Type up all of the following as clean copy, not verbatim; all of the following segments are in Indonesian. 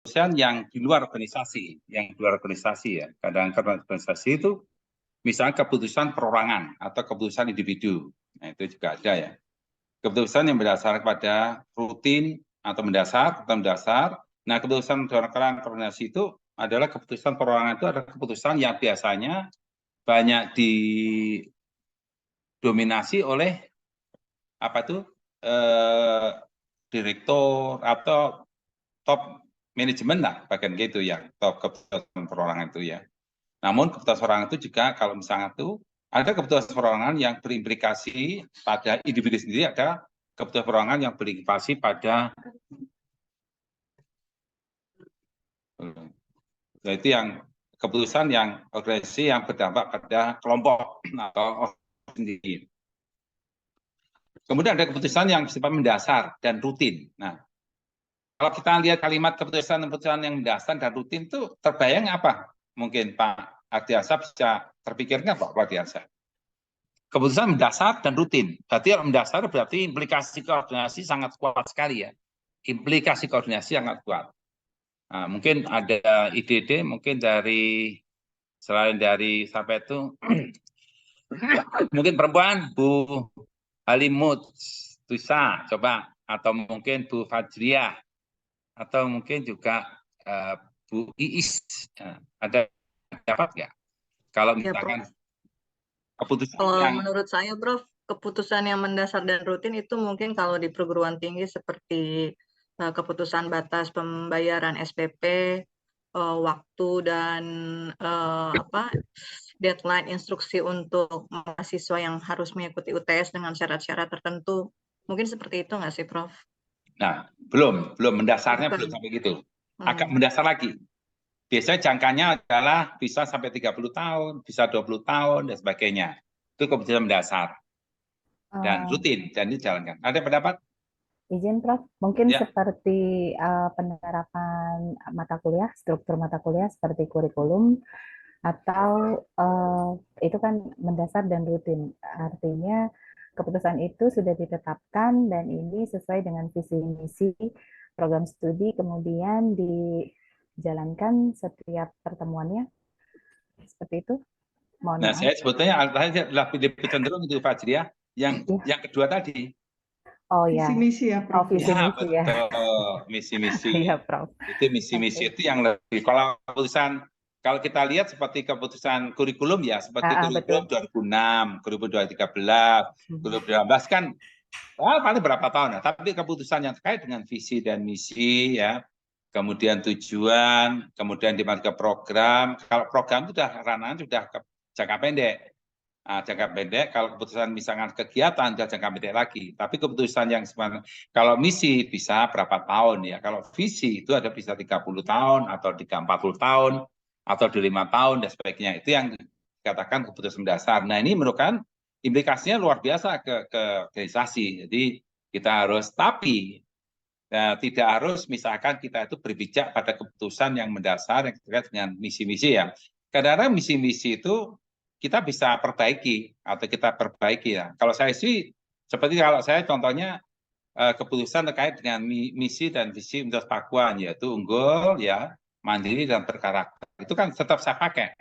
keputusan yang di luar organisasi, ya. Kadang-kadang organisasi itu misalnya keputusan perorangan atau keputusan individu. Nah, itu juga ada ya. Keputusan yang berdasar pada rutin atau mendasar. Nah, keputusan perorangan koordinasi itu adalah keputusan perorangan, itu adalah keputusan yang biasanya banyak didominasi oleh apa itu direktur atau top manajemen lah, bagian gitu ya, top keputusan perorangan itu ya. Namun keputusan perorangan itu juga kalau misalnya itu ada keputusan perorangan yang berimplikasi pada individu sendiri, ada keputusan perorangan yang berimplikasi pada itu yang keputusan yang organisasi yang berdampak pada kelompok atau sendiri. Kemudian ada keputusan yang bersifat mendasar dan rutin. Nah, kalau kita lihat kalimat keputusan yang mendasar dan rutin itu terbayang apa? Mungkin Pak Ardiansyah bisa terpikirkan Pak Ardiansyah. Keputusan mendasar dan rutin. Berarti yang mendasar berarti implikasi koordinasi sangat kuat sekali ya. Implikasi koordinasi sangat kuat. Nah, mungkin ada ide-ide mungkin dari selain dari sampai itu mungkin perempuan Bu Halimut Tusa coba, atau mungkin Bu Fajriah, atau mungkin juga Bu Iis, ada dapat nggak? Kalau Ya, Prof. misalkan keputusan Kalau yang menurut saya, Prof, keputusan yang mendasar dan rutin itu mungkin kalau di perguruan tinggi seperti keputusan batas pembayaran SPP, waktu dan deadline instruksi untuk mahasiswa yang harus mengikuti UTS dengan syarat-syarat tertentu. Mungkin seperti itu nggak sih, Prof? nah belum mendasarnya Bukan. belum sampai gitu. Agak mendasar lagi. Biasanya jangkanya adalah bisa sampai 30 tahun, bisa 20 tahun dan sebagainya. Itu keputusan mendasar dan rutin dan dijalankan. Ada pendapat? Izin Prof, mungkin Ya. seperti penerapan mata kuliah, struktur mata kuliah seperti kurikulum, atau itu kan mendasar dan rutin. Artinya keputusan itu sudah ditetapkan dan ini sesuai dengan visi misi program studi, kemudian dijalankan setiap pertemuannya. Seperti itu. Mohon Nah, maaf. saya sebetulnya lebih cenderung itu Fajriah yang kedua tadi. Oh ya. Visi-misi ya, Prof. Oh, visi Ya, misi ya. betul. Misi-misi. Iya, Prof. Itu misi-misi itu yang lebih. Kalau keputusan, kalau kita lihat seperti keputusan kurikulum ya, seperti kurikulum Betul. 2006, kurikulum 2013, kurikulum 2012 kan, paling berapa tahun ya. Tapi keputusan yang terkait dengan visi dan misi ya, kemudian tujuan, kemudian dimasuk ke program. Kalau program itu sudah ranahnya sudah ke jangka pendek. Nah, jangka pendek, kalau keputusan misalkan kegiatan sudah jangka pendek lagi. Tapi keputusan yang sebenarnya, kalau misi bisa berapa tahun ya. Kalau visi itu ada bisa 30 tahun atau 40 tahun atau 5 tahun dan sebagainya. Itu yang dikatakan keputusan mendasar. Nah, ini merupakan implikasinya luar biasa ke organisasi. Jadi kita harus, tapi tidak harus misalkan kita itu berpijak pada keputusan yang mendasar yang terkait dengan misi-misi ya. Kadang-kadang misi-misi itu kita bisa perbaiki atau kita perbaiki ya. Kalau saya sih seperti kalau saya contohnya keputusan terkait dengan misi dan visi Universitas Pakuan, yaitu unggul ya, mandiri dan berkarakter. Itu kan tetap saya pakai.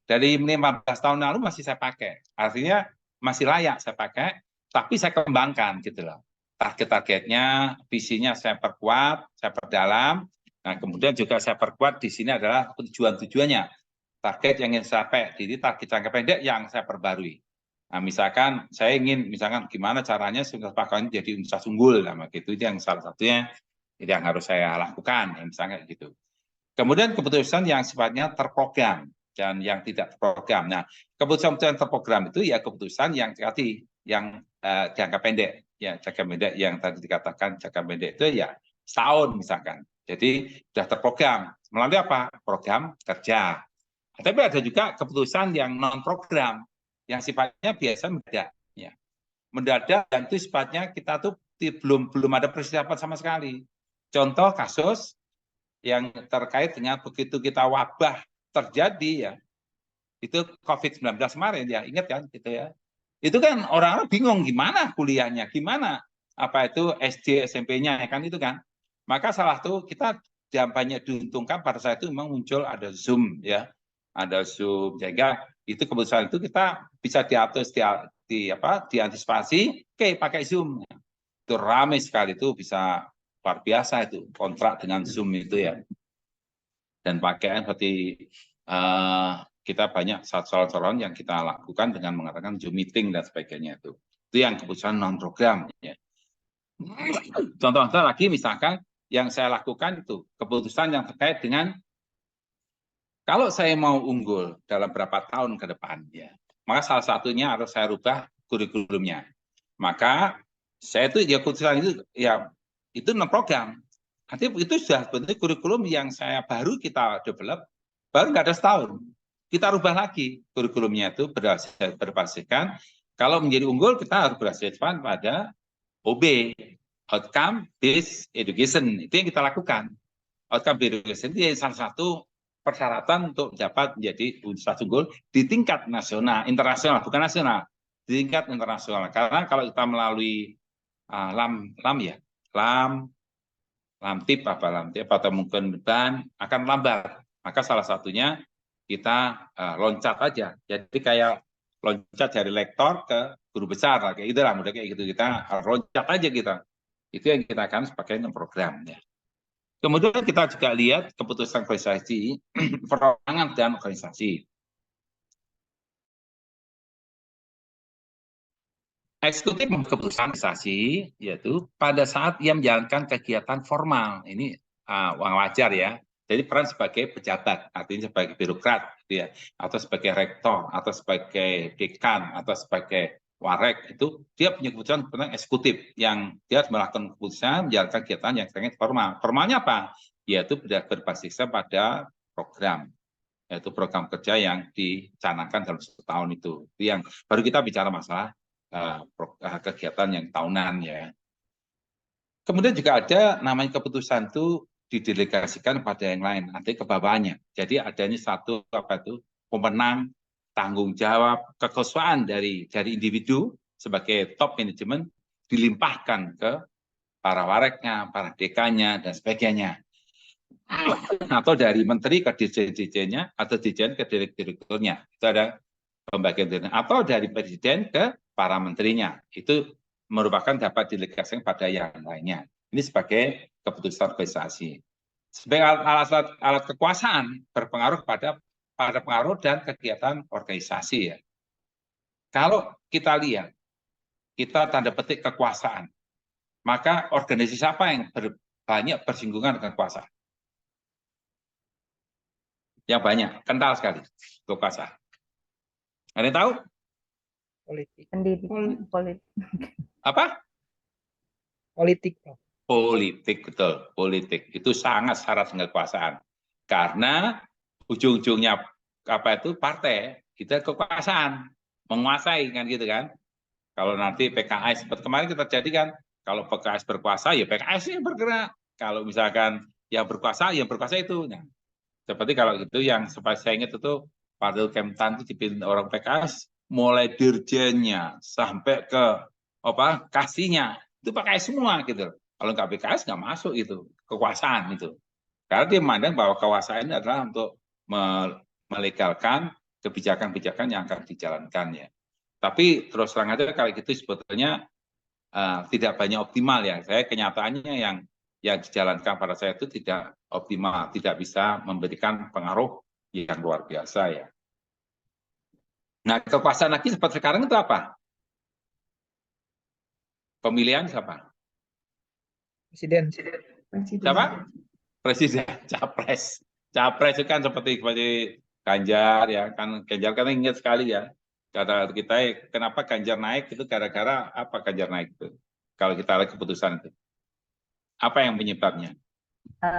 Dari 15 tahun lalu masih saya pakai. Artinya masih layak saya pakai, tapi saya kembangkan gitu loh. Target-targetnya, visinya saya perkuat, saya perdalam. Nah, kemudian juga saya perkuat di sini adalah tujuan-tujuannya. Target yang ingin saya capai, jadi target jangka pendek yang saya perbarui. Nah, misalkan saya ingin, misalkan gimana caranya Universitas Pakuan jadi universitas unggul, nah, gitu, itu yang salah satunya yang harus saya lakukan, ya, misalnya gitu. Kemudian keputusan yang sifatnya terprogram dan yang tidak terprogram. Nah, keputusan terprogram itu ya keputusan yang tadi yang jangka pendek, ya jangka pendek yang tadi dikatakan jangka pendek itu ya setahun misalkan. Jadi sudah terprogram melalui apa? Program kerja. Tapi ada juga keputusan yang non program yang sifatnya biasa mendadak, ya. Mendadak dan itu sifatnya kita tuh belum ada persiapan sama sekali. Contoh kasus yang terkait dengan begitu kita wabah terjadi ya, itu COVID-19 kemarin ya, ingat kan gitu ya. Itu kan orang-orang bingung gimana kuliahnya, gimana apa itu SD SMP-nya kan itu kan. Maka salah tuh kita yang banyak diuntungkan pada saat itu memang muncul ada Zoom ya, ada Zoom, sehingga itu keputusan itu kita bisa diatur diantisipasi, oke pakai Zoom, itu ramai sekali, itu bisa luar biasa itu kontrak dengan Zoom itu ya, dan pakaian seperti kita banyak saluran yang kita lakukan dengan mengatakan Zoom meeting dan sebagainya itu yang keputusan non program ya. Contoh-contoh lagi misalkan yang saya lakukan itu keputusan yang terkait dengan kalau saya mau unggul dalam berapa tahun ke depan ya, maka salah satunya harus saya rubah kurikulumnya. Maka saya itu ya keputusan itu ya itu non program. Nanti itu sudah bentuk kurikulum yang kita develop baru nggak ada setahun. Kita rubah lagi kurikulumnya itu berbasiskan kalau menjadi unggul kita harus berbasiskan pada OB, outcome based education, itu yang kita lakukan. Outcome based education itu salah satu persyaratan untuk dapat menjadi universitas unggul di tingkat nasional, internasional, bukan nasional, di tingkat internasional. Karena kalau kita melalui LAMTIP atau mungkin BAN akan lambat. Maka salah satunya kita loncat aja. Jadi kayak loncat dari lektor ke guru besar, kayak gitu lah, mudah kayak gitu, kita loncat aja kita. Itu yang kita akan pakai program ya. Kemudian kita juga lihat keputusan organisasi, perorangan dan organisasi. Eksekutif keputusan organisasi yaitu pada saat ia menjalankan kegiatan formal, ini wajar ya. Jadi peran sebagai pejabat, artinya sebagai birokrat, gitu ya, atau sebagai rektor, atau sebagai dekan, atau sebagai warek, itu dia punya keputusan eksekutif yang dia melakukan keputusan menjalankan kegiatan yang sangat formal. Formalnya apa? Yaitu berbasis pada program, yaitu program kerja yang dicanangkan dalam setahun itu. Itu yang baru kita bicara masalah kegiatan yang tahunan ya. Kemudian juga ada namanya keputusan itu didelegasikan pada yang lain, nanti ke bawahnya. Jadi adanya satu pemenang, tanggung jawab, kekuasaan dari individu sebagai top manajemen dilimpahkan ke para wareknya, para dekannya dan sebagainya. Atau dari menteri ke dirjen-dirjennya atau dirjen ke direkturnya. Itu ada pembagian, atau dari presiden ke para menterinya. Itu merupakan dapat delegasikan pada yang lainnya. Ini sebagai keputusan organisasi. Sebagai alat kekuasaan berpengaruh pada pengaruh dan kegiatan organisasi ya. Kalau kita lihat, kita tanda petik kekuasaan, maka organisasi apa yang banyak bersinggungan dengan kekuasaan? Yang banyak, kental sekali kekuasaan. Ada yang tahu? Politik. Pendidikan, politik. Apa? Politik. Politik, betul. Politik itu sangat syarat dengan kekuasaan. Karena ujung-ujungnya partai kita kekuasaan, menguasai kan gitu kan. Kalau nanti PKS seperti kemarin kita jadikan, kalau PKS berkuasa ya PKS yang bergerak. Kalau misalkan yang berkuasa itu. Nah, seperti kalau itu yang saya ingat itu Fadil Kemtan itu dipimpin orang PKS, mulai dirjennya sampai ke kasihnya itu PKS semua gitu. Kalau nggak PKS nggak masuk itu kekuasaan itu. Karena dia memandang bahwa kekuasaan ini adalah untuk melegalkan kebijakan-kebijakan yang akan dijalankannya. Tapi terus terang aja kalau gitu sebetulnya tidak banyak optimal ya. Saya kenyataannya yang dijalankan pada saya itu tidak optimal, tidak bisa memberikan pengaruh yang luar biasa ya. Nah, kekuasaan lagi seperti sekarang itu apa? Pemilihan siapa? Presiden. Siapa? Presiden, capres. Capres itu kan seperti Ganjar ya, kan Ganjar kan ingat sekali ya. Kata kita kenapa Ganjar naik itu gara-gara apa Ganjar naik itu? Kalau kita lihat keputusan itu. Apa yang penyebabnya?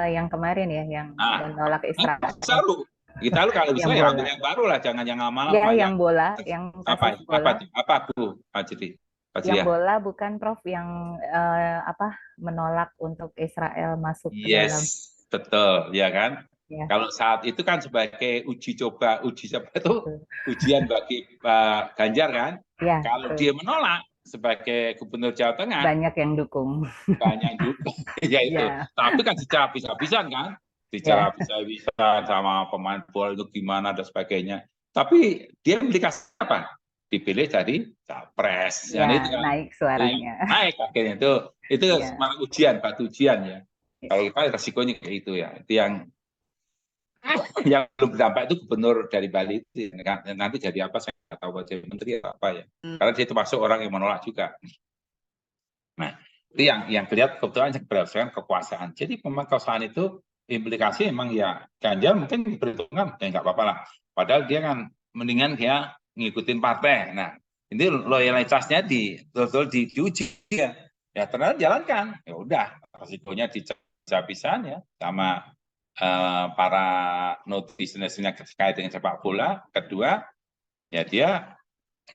Yang kemarin ya, yang menolak Israel. Baru. Kita kalau bisa ya ambil yang baru lah, jangan yang lama-lama. Ya, yang bola, yang kasus bola. Apa Bu Fajri? Yang bola bukan Prof, yang menolak untuk Israel masuk ke dalam. Yes, betul, ya kan? Ya. Kalau saat itu kan sebagai uji coba itu ujian bagi Pak Ganjar kan? Ya, kalau dia menolak, sebagai Gubernur Jawa Tengah Banyak yang dukung. banyak juga ya itu. Ya, Tapi kan secara bisa-bisan kan, ya. secara bisa-bisan sama pemain bola itu gimana dan sebagainya. Tapi dia implikasi apa? Dipilih jadi capres. Ya, Itu kan naik itu yang suaranya. naik akhirnya itu Ya. malah ujian, batu ujian ya. Kalau kita resikonya kayak itu ya. Itu yang belum berdampak itu gubernur dari Bali itu. Nanti jadi apa saya nggak tahu, jadi menteri atau apa ya. Karena dia termasuk orang yang menolak juga. Nah, itu yang kelihatan kebetulan berdasarkan kekuasaan. Jadi memang kekuasaan itu implikasi memang ya Ganjar mungkin diperhitungkan, ya nggak apa-apa lah. Padahal dia kan mendingan dia ngikutin partai. Nah, ini loyalitasnya betul-betul diuji ya. Ya ternyata jalankan. Ya udah, resikonya dipisah-pisahan ya sama para netizen-netizen terkait dengan sepak bola. Kedua, ya dia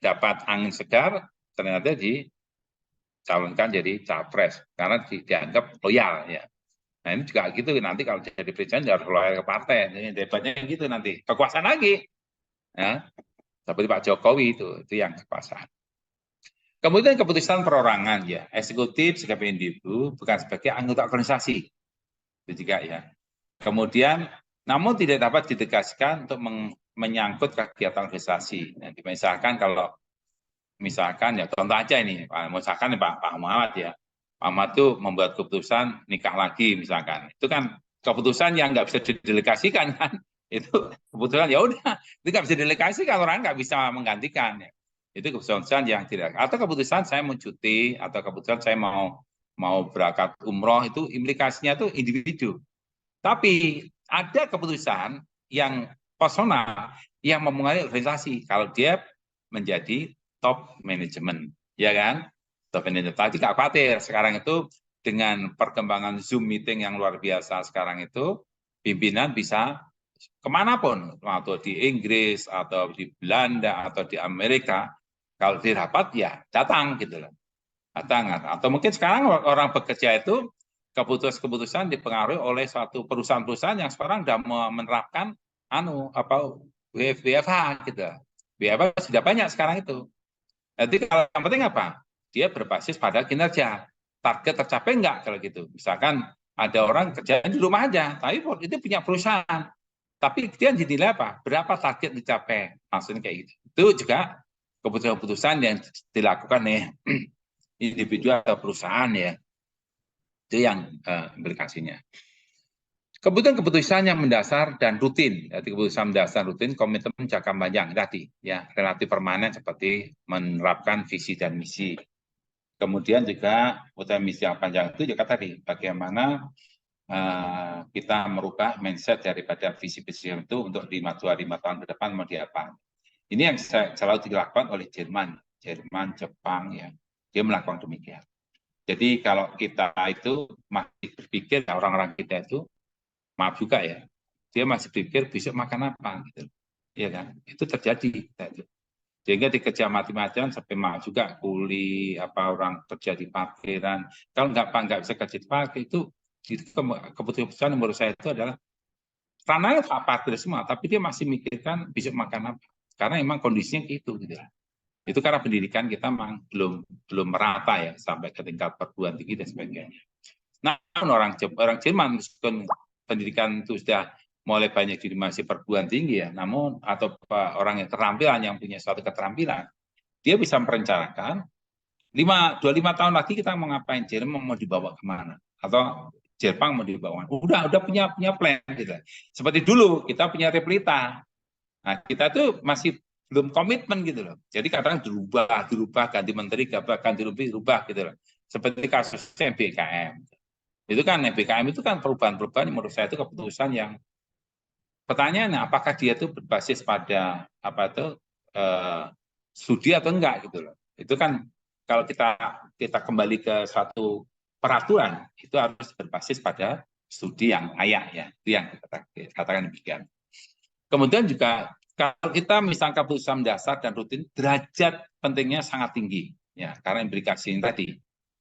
dapat angin segar, ternyata dicalonkan jadi capres karena dianggap loyal ya. Nah ini juga gitu nanti kalau jadi presiden harus loyal ke partai. Ini debatnya gitu nanti kekuasaan lagi, ya seperti Pak Jokowi itu yang kekuasaan. Kemudian keputusan perorangan ya, eksekutif sebagai individu bukan sebagai anggota organisasi, itu juga ya. Kemudian, namun tidak dapat ditegaskan untuk menyangkut kegiatan organisasi. Nah, misalkan kalau misalkan ya contoh aja ini, misalkan Pak Muhammad ya, Pak Muhammad itu membuat keputusan nikah lagi misalkan, itu kan keputusan yang nggak bisa didelegasikan kan, itu keputusan ya udah, itu nggak bisa didelegasikan, orang nggak bisa menggantikan. Ya. Itu keputusan yang tidak, atau keputusan saya mau cuti, atau keputusan saya mau berangkat umroh, itu implikasinya tuh individu. Tapi ada keputusan yang personal yang mempengaruhi organisasi kalau dia menjadi top manajemen, ya kan? Top manajemen. Tadi nggak khawatir sekarang itu dengan perkembangan Zoom meeting yang luar biasa sekarang itu pimpinan bisa kemanapun, atau di Inggris, atau di Belanda, atau di Amerika, kalau dirapat ya datang gitu loh. Datang. Atau mungkin sekarang orang bekerja itu keputusan-keputusan dipengaruhi oleh suatu perusahaan-perusahaan yang sekarang sudah menerapkan WFH gitu. WFH sudah banyak sekarang itu. Nanti kalau yang penting apa? Dia berbasis pada kinerja. Target tercapai enggak kalau gitu. Misalkan ada orang kerja di rumah aja, tapi itu punya perusahaan. Tapi dia dinilai apa? Berapa target dicapai? Maksudnya kayak gitu. Itu juga keputusan-keputusan yang dilakukan nih individu atau perusahaan ya. Itu yang implikasinya. Kemudian keputusan yang mendasar dan rutin. Jadi keputusan mendasar rutin, komitmen jangka panjang tadi, ya relatif permanen seperti menerapkan visi dan misi. Kemudian juga keputusan misi yang panjang itu juga tadi, bagaimana kita merubah mindset daripada visi-visi itu untuk 5 tahun ke depan mau diapa. Ini yang selalu dilakukan oleh Jerman, Jepang, ya, dia melakukan demikian. Jadi kalau kita itu masih berpikir, orang-orang kita itu maaf juga ya, dia masih pikir besok makan apa gitu, ya kan? Itu terjadi. Sehingga dikerja mati-matian sampai maaf juga kuli apa orang kerja di parkiran. Kalau nggak bisa kerja di parkir itu keputusan menurut saya itu adalah ranahnya Pak parkir semua, tapi dia masih mikirkan besok makan apa. Karena memang kondisinya gitu gitu. Itu karena pendidikan kita memang belum merata ya sampai ke tingkat perguruan tinggi dan sebagainya. Nah, orang Jerman meskipun pendidikan itu sudah mulai banyak di masih perguruan tinggi ya, namun atau orang yang keterampilan yang punya suatu keterampilan, dia bisa merencanakan 25 tahun lagi kita mau ngapain, Jerman mau dibawa kemana, atau Jepang mau dibawa kemana. Udah punya plan gitu. Seperti dulu kita punya Replita. Nah, kita tuh masih belum komitmen gitu loh. Jadi kadang dirubah, ganti menteri, ganti rubah gitu loh. Seperti kasusnya BKM. Itu kan BKM itu kan perubahan-perubahan menurut saya itu keputusan yang pertanyaannya apakah dia itu berbasis pada studi atau enggak gitu loh. Itu kan kalau kita kembali ke suatu peraturan itu harus berbasis pada studi yang layak ya. Itu yang kita katakan demikian. Kemudian juga kalau kita misalkan keputusan dasar dan rutin, derajat pentingnya sangat tinggi ya karena implikasi ini tadi.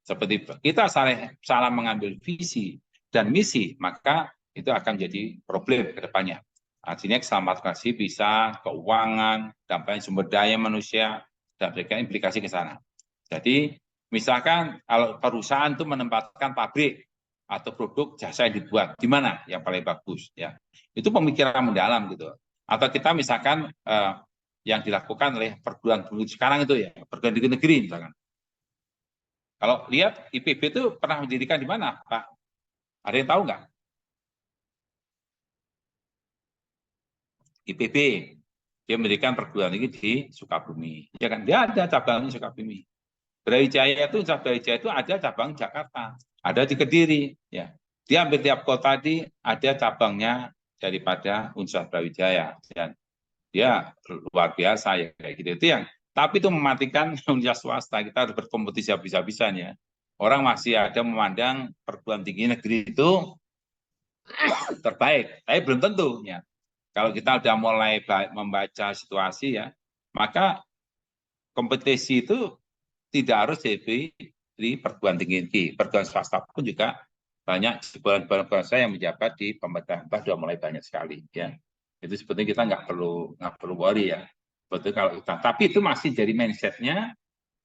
Seperti kita salah mengambil visi dan misi, maka itu akan jadi problem ke depannya. Artinya keselamatan bisa, keuangan, dampaknya sumber daya manusia, dan mereka implikasi ke sana. Jadi misalkan kalau perusahaan itu menempatkan pabrik atau produk jasa yang dibuat, di mana yang paling bagus ya. Itu pemikiran mendalam gitu. Atau kita misalkan yang dilakukan oleh perguruan tinggi sekarang itu ya, perguruan tinggi negeri misalkan. Kalau lihat IPB itu pernah mendirikan di mana, Pak? Ada yang tahu nggak? IPB, dia mendirikan perguruan tinggi di Sukabumi. Ya kan, dia ada cabang di Sukabumi. Brawijaya itu ada cabang Jakarta, ada di Kediri, ya. Di hampir tiap kota ada cabangnya daripada Unsur Brawijaya, dan dia luar biasa ya kayak gitu. Itu yang, tapi itu mematikan universitas swasta. Kita harus berkompetisi habis-habisan ya. Orang masih ada memandang perguruan tinggi negeri itu terbaik, tapi belum tentu ya. Kalau kita sudah mulai membaca situasi ya, maka kompetisi itu tidak harus di perguruan tinggi. Perguruan swasta pun juga banyak jebolan-jebolan bangsa yang menjabat di pemerintah sudah mulai banyak sekali ya. Itu sebetulnya kita nggak perlu worry ya. Betul kalau kita, tapi itu masih jadi mindsetnya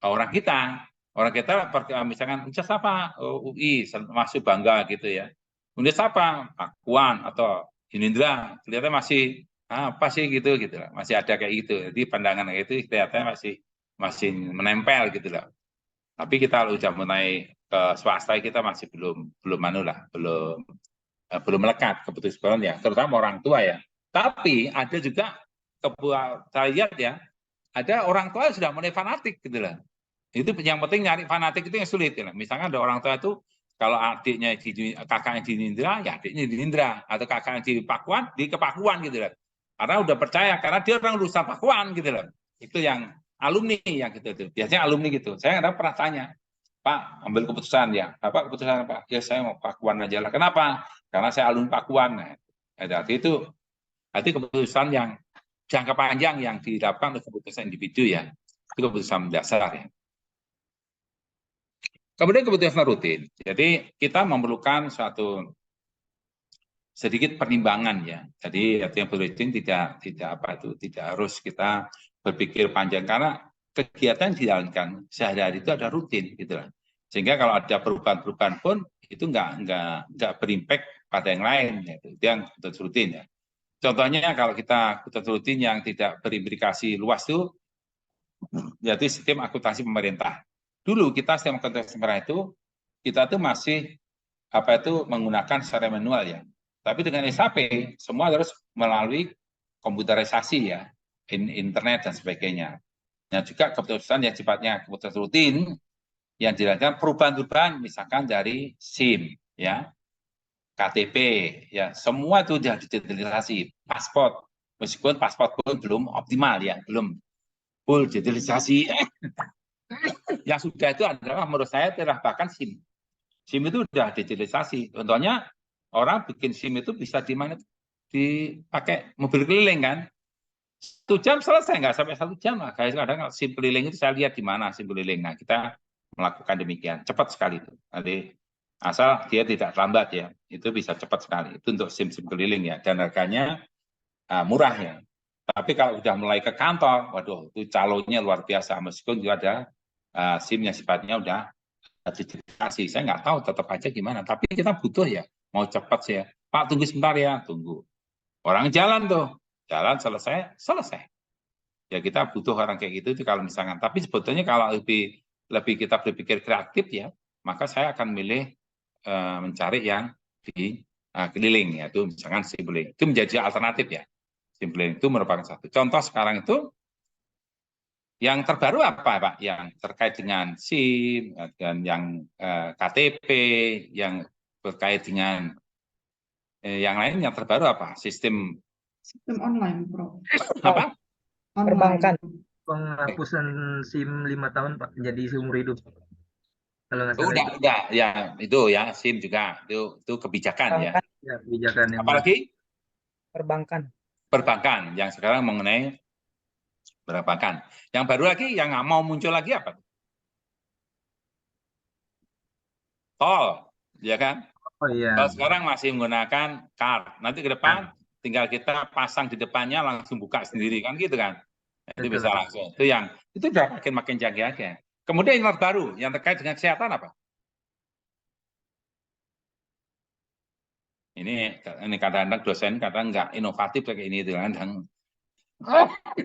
orang kita. Orang kita misalkan universitas apa, UI masih bangga gitu ya. Universitas apa, Pakuan atau Hinindra, kelihatan masih apa sih gitu lah. Masih ada kayak gitu. Jadi pandangan itu kelihatannya masih menempel gitu lah. Tapi kita kalau sudah mulai ke swasta kita masih belum melekat keputusan ya, terutama orang tua ya. Tapi ada juga saya lihat ya, ada orang tua yang sudah mulai fanatik gitu lah. Itu yang penting nyari fanatik itu yang sulit ya. Misalkan ada orang tua itu kalau adiknya kakaknya di Nindra, ya adiknya di Nindra, atau kakaknya di Pakuan, di Kepakuan gitu lah. Karena udah percaya, karena dia orang lulusan Pakuan gitu lah. Itu yang alumni yang gitu itu. Biasanya alumni gitu. Saya nggak pernah tanya, Pak, ambil keputusan ya. Apa keputusan Pak? Ya saya mau Pakuan aja lah. Kenapa? Karena saya alumni Pakuan. Nah, itu keputusan yang jangka panjang yang didapatkan oleh keputusan individu ya. Itu keputusan mendasar ya. Kemudian keputusan rutin. Jadi kita memerlukan suatu sedikit pertimbangan ya. Jadi yang rutin tidak harus kita berpikir panjang karena kegiatan yang dijalankan sehari-hari itu ada rutin gitu lah. Sehingga kalau ada perubahan-perubahan pun itu nggak berimpact pada yang lain ya. Itu yang keputusan rutin ya. Contohnya kalau kita keputusan rutin yang tidak berimplikasi luas itu yaitu sistem akuntansi pemerintah. Dulu kita sistem akuntansi pemerintah itu kita tuh masih menggunakan secara manual ya. Tapi dengan SAP semua harus melalui komputerisasi ya, internet dan sebagainya. Nah juga keputusan yang sifatnya keputusan rutin yang dilakukan perubahan-perubahan misalkan dari SIM ya, KTP ya, semua itu sudah digitalisasi. Paspor, meskipun paspor pun belum optimal ya, belum full digitalisasi. Yang sudah itu adalah menurut saya adalah bahkan SIM. SIM itu sudah digitalisasi. Contohnya orang bikin SIM itu bisa dipakai mobil keliling kan. 1 jam selesai, nggak sampai 1 jam lah. Kadang SIM keliling itu saya lihat di mana SIM keliling. Nah kita melakukan demikian, cepat sekali itu. Nanti asal dia tidak lambat ya, itu bisa cepat sekali. Itu untuk SIM keliling ya, dan harganya murah ya. Tapi kalau udah mulai ke kantor, waduh, itu calonnya luar biasa. Meskipun juga ada SIM yang sifatnya udah digitalisasi. Saya nggak tahu tetap aja gimana. Tapi kita butuh ya, mau cepat sih ya. Pak tunggu sebentar ya, tunggu. Orang jalan tuh, jalan selesai. Ya kita butuh orang kayak gitu kalau misalkan. Tapi sebetulnya kalau lebih kita berpikir kreatif ya, maka saya akan milih mencari yang di keliling, yaitu misalkan SIM keliling. Itu menjadi alternatif ya. SIM keliling itu merupakan satu. Contoh sekarang itu yang terbaru apa Pak? Yang terkait dengan SIM dan yang KTP, yang terkait dengan yang lain yang terbaru apa? Sistem online, Bro. apa? Perbankan. Penghapusan SIM 5 tahun Pak, jadi seumur hidup. Kalau nggak salah Udah, ya itu ya SIM juga itu kebijakan ya. ya, kebijakan yang Apalagi Perbankan yang sekarang mengenai perbankan. Yang baru lagi yang nggak mau muncul lagi apa? Tol, ya kan? Oh iya. Kalau sekarang masih menggunakan card. Nanti ke depan tinggal kita pasang di depannya langsung buka sendiri kan gitu kan? Itu bisa langsung. Itu udah makin canggih aja. Kemudian yang baru yang terkait dengan kesehatan apa? Ini kadang-kadang dosen kadang nggak inovatif kayak ini, kadang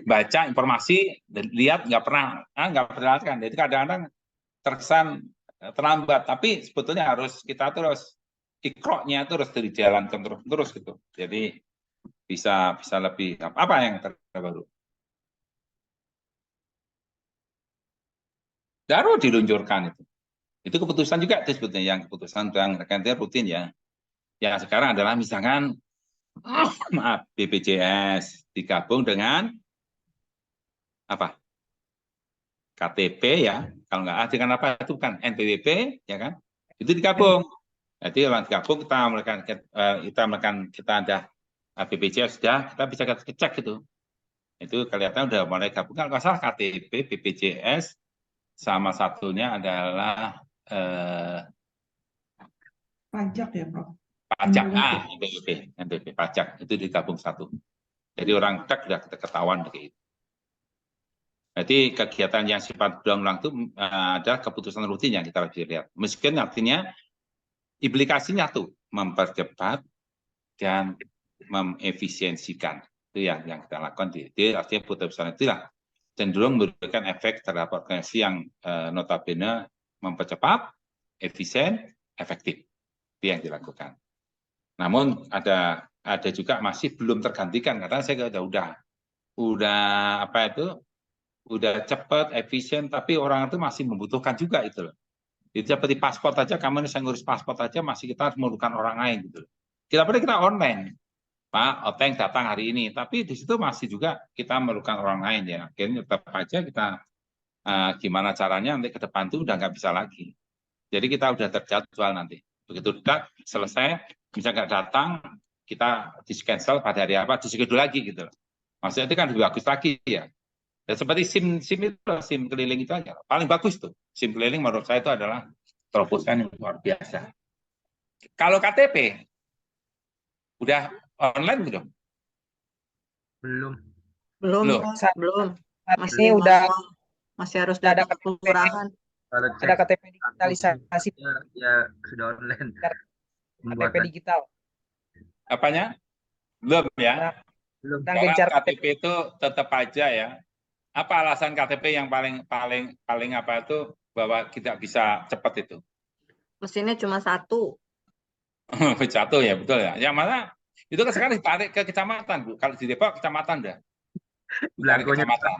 baca informasi, lihat nggak pernah perhatikan. Jadi kadang-kadang terkesan terlambat, tapi sebetulnya harus kita terus ikroknya terus dari jalan terus gitu. Jadi bisa lebih apa yang terbaru. Baru diluncurkan itu. Itu keputusan juga itu sebetulnya yang keputusan yang rutin ya. Yang sekarang adalah misalkan maaf BPJS digabung dengan apa? KTP ya. Kalau nggak ada dengan apa itu kan NPWP ya kan? Itu digabung. Jadi kalau digabung kita ada BPJS sudah, kita bisa cek itu. Itu kelihatan udah mulai gabung. Kalau nggak salah KTP, BPJS, sama satunya adalah Pajak ya, Prof. pajak, NPWP. NPWP, pajak itu digabung satu. Jadi orang cek sudah ketahuan begitu. Jadi kegiatan yang sifat berulang-ulang itu adalah keputusan rutin yang kita harus lihat. Meskipun artinya implikasinya tuh mempercepat dan mengefisiensikan. Itu yang kita lakukan. Jadi artinya putusan itulah cenderung memberikan efek terhadap organisasi yang notabene mempercepat, efisien, efektif. Itu yang dilakukan. Namun ada juga masih belum tergantikan karena saya udah apa itu udah cepat, efisien, tapi orang itu masih membutuhkan juga itu loh. Itu seperti paspor aja, kamu saya ngurus paspor aja masih kita harus memerlukan orang lain gitu. Kita online, Pak Oteng datang hari ini, tapi di situ masih juga kita memerlukan orang lain ya. Akhirnya tetap aja kita gimana caranya nanti ke depan itu udah nggak bisa lagi. Jadi kita udah terjadwal nanti. Begitu udah selesai, misalnya nggak datang, kita di-cancel pada hari apa, di-schedule lagi gitu. Maksudnya itu kan lebih bagus lagi ya. Dan seperti SIM keliling itu aja. Paling bagus tuh. SIM keliling menurut saya itu adalah terobosan yang luar biasa. Kalau KTP, udah online belum? Belum. Belum. Masih masih harus datang ke kelurahan. Kalau Ada cek KTP digitalisasi, ya sudah online. KTP digital. Apanya? Belum ya. Belum. Karena KTP itu tetap aja ya. Apa alasan KTP yang paling apa itu bahwa tidak bisa cepat itu? Mesinnya cuma satu. Satu ya, betul ya. Yang mana itu kan sekarang ditarik ke kecamatan, Bu. Kalau di Depok kecamatan dah. Ditarik ke kecamatan.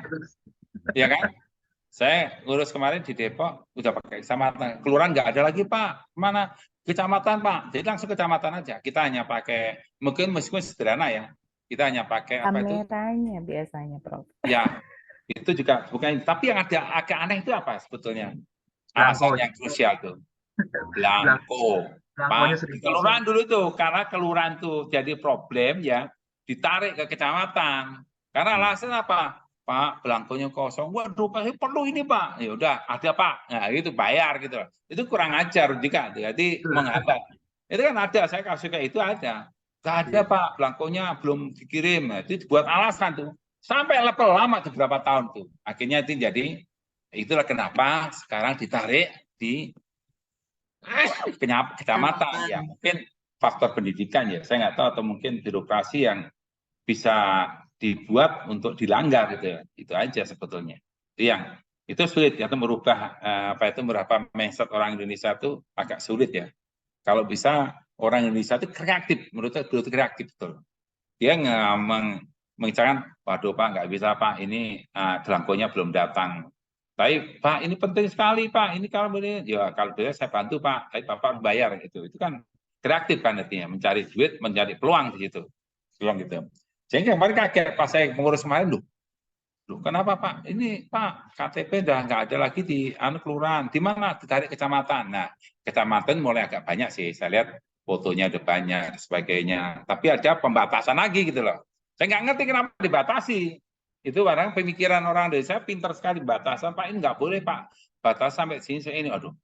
Iya kan? Saya ngurus kemarin di Depok udah pakai kecamatan. Kelurahan nggak ada lagi, Pak. Mana? Kecamatan, Pak. Jadi langsung kecamatan aja. Kita hanya pakai meskipun sederhana ya. Kita hanya pakai apa itu? Kameranya biasanya, Prof. Ya, itu juga bukan. Tapi yang agak aneh itu apa sebetulnya? Alasan yang krusial tuh. Blanko. Pak, di kelurahan dulu tuh, karena kelurahan tuh jadi problem ya, ditarik ke kecamatan. Karena alasan apa? Pak, belangkonya kosong. Waduh, Pak, perlu ini Pak. Ya udah, ada Pak. Nah, itu bayar gitu. Itu kurang ajar juga. Jadi menghambat. Itu kan ada, saya kasih kayak itu ada. Gak ada Pak, belangkonya belum dikirim. Nah, itu dibuat alasan tuh. Sampai level lama tuh berapa tahun tuh. Akhirnya itu jadi, itulah kenapa sekarang ditarik di kecamatan ya, mungkin faktor pendidikan ya, saya nggak tahu, atau mungkin birokrasi yang bisa dibuat untuk dilanggar gitu ya, itu aja sebetulnya. Itu sulit ya, itu merubah mindset orang Indonesia itu agak sulit ya. Kalau bisa orang Indonesia itu kreatif, menurut saya itu kreatif betul. Dia mengingatkan, waduh Pak nggak bisa Pak, ini belangkonya belum datang. Tapi Pak ini penting sekali Pak, ini kalau boleh, ya kalau boleh saya bantu Pak, tapi Bapak bayar gitu. Itu kan kreatif kan artinya, mencari duit, mencari peluang di situ. Peluang gitu. Sehingga kemarin kaget pas saya mengurus kemarin, loh kenapa Pak? Ini Pak KTP udah nggak ada lagi di kelurahan. Di mana? Ditarik kecamatan. Nah, kecamatan mulai agak banyak sih. Saya lihat fotonya ada banyak dan sebagainya. Tapi ada pembatasan lagi gitu loh. Saya nggak ngerti kenapa dibatasi. Itu barang pemikiran orang desa pintar sekali, batasan Pak ini nggak boleh Pak, batas sampai sini ini, aduh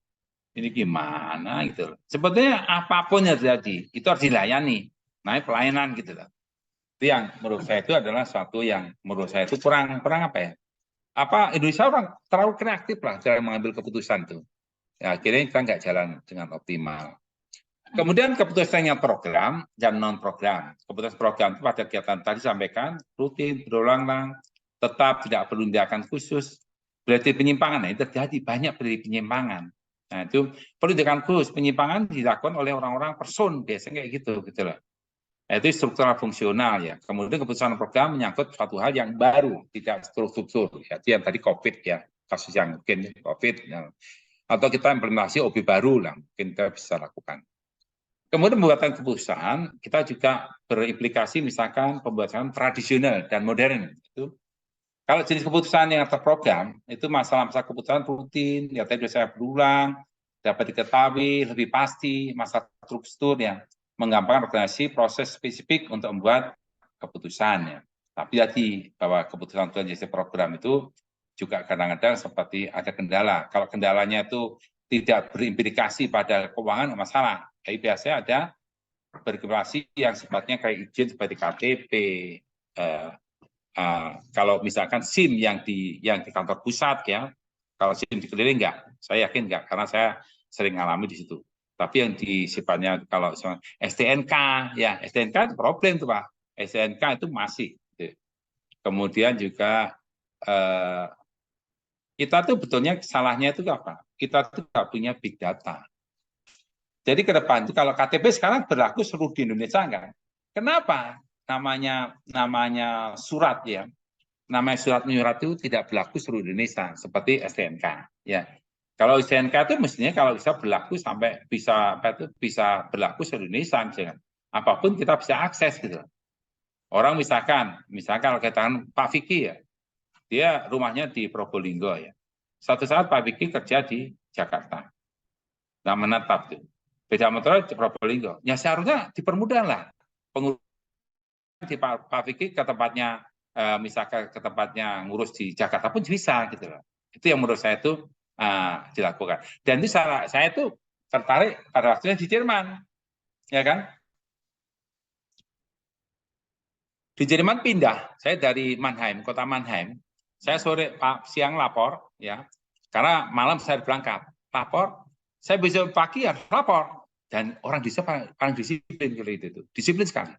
ini gimana gitu loh. Sebetulnya apapun yang terjadi itu harus dilayani, naik pelayanan gitu loh. Itu yang menurut saya itu adalah suatu yang menurut saya itu kurang apa ya, Indonesia orang terlalu kreatif lah dalam mengambil keputusan itu. Ya, akhirnya kita nggak jalan dengan optimal. Kemudian keputusan yang program dan non program. Keputusan program itu pada kegiatan tadi sampaikan rutin, berulang-ulang, tetap tidak perlu tindakan khusus. Berarti penyimpangan, nah, terjadi banyak berarti penyimpangan. Nah itu perlu tindakan khusus. Penyimpangan dilakukan oleh orang-orang person biasanya kayak gitu loh. Nah, itu struktural fungsional ya. Kemudian keputusan program menyangkut suatu hal yang baru, tidak struktur. Ya, itu yang tadi COVID ya, kasus yang mungkin COVID. Ya. Atau kita implementasi OB baru lah, mungkin kita bisa lakukan. Kemudian pembuatan keputusan, kita juga berimplikasi misalkan pembuatan tradisional dan modern. Itu kalau jenis keputusan yang terprogram, itu masalah-masalah keputusan rutin, ya tadi saya berulang, dapat diketahui lebih pasti, masalah struktur yang menggampangkan organisasi proses spesifik untuk membuat keputusan. Ya. Tapi tadi bahwa keputusan jenis program itu juga kadang-kadang seperti ada kendala. Kalau kendalanya itu tidak berimplikasi pada keuangan, masalah. Tapi biasanya ada berimplikasi yang sifatnya kayak izin seperti KTP, kalau misalkan SIM yang di kantor pusat ya, kalau SIM di keliling enggak, saya yakin enggak, karena saya sering alami di situ. Tapi yang di sifatnya kalau STNK ya, STNK itu problem tuh Pak, STNK itu masih. Kemudian juga kita tuh betulnya salahnya itu apa? Kita tuh nggak punya big data. Jadi ke depan itu kalau KTP sekarang berlaku seluruh di Indonesia enggak? Kenapa? Namanya surat ya. Namanya surat menyurat itu tidak berlaku seluruh Indonesia seperti STNK ya. Kalau STNK itu mestinya kalau bisa berlaku sampai bisa berlaku seluruh Indonesia misalkan. Apapun kita bisa akses gitu. Orang misalkan kalau katakan Pak Vicky ya, dia rumahnya di Probolinggo ya. Suatu saat Pak Vicky kerja di Jakarta. Nah menetap tuh. Beda motor di Probolinggo. Ya seharusnya dipermudah lah. Pengurus di Pak Vicky ke tempatnya, misalkan ke tempatnya ngurus di Jakarta pun bisa gitu loh. Itu yang menurut saya itu dilakukan. Dan itu saya itu tertarik pada waktunya di Jerman, ya kan? Di Jerman pindah. Saya dari Mannheim, kota Mannheim. Saya siang lapor, ya, karena malam saya berangkat. Lapor, saya besok pagi ya lapor. Dan orang di sana paling disiplin kali itu. Disiplin sekali.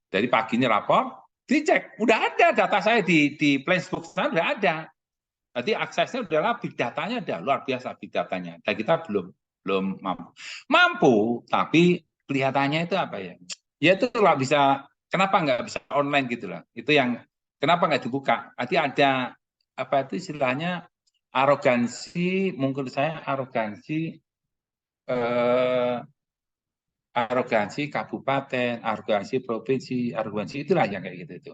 Dari paginya lapor, dicek, udah ada data saya di Plansbook sana udah ada. Jadi aksesnya adalah big datanya ada, luar biasa big datanya. Dan kita belum mampu. Mampu, tapi kelihatannya itu apa ya? Ya itu lah bisa, kenapa nggak bisa online gitu lah. Itu yang kenapa nggak dibuka? Nanti ada apa itu istilahnya arogansi, mungkin saya arogansi kabupaten, arogansi provinsi, arogansi itulah yang kayak gitu itu.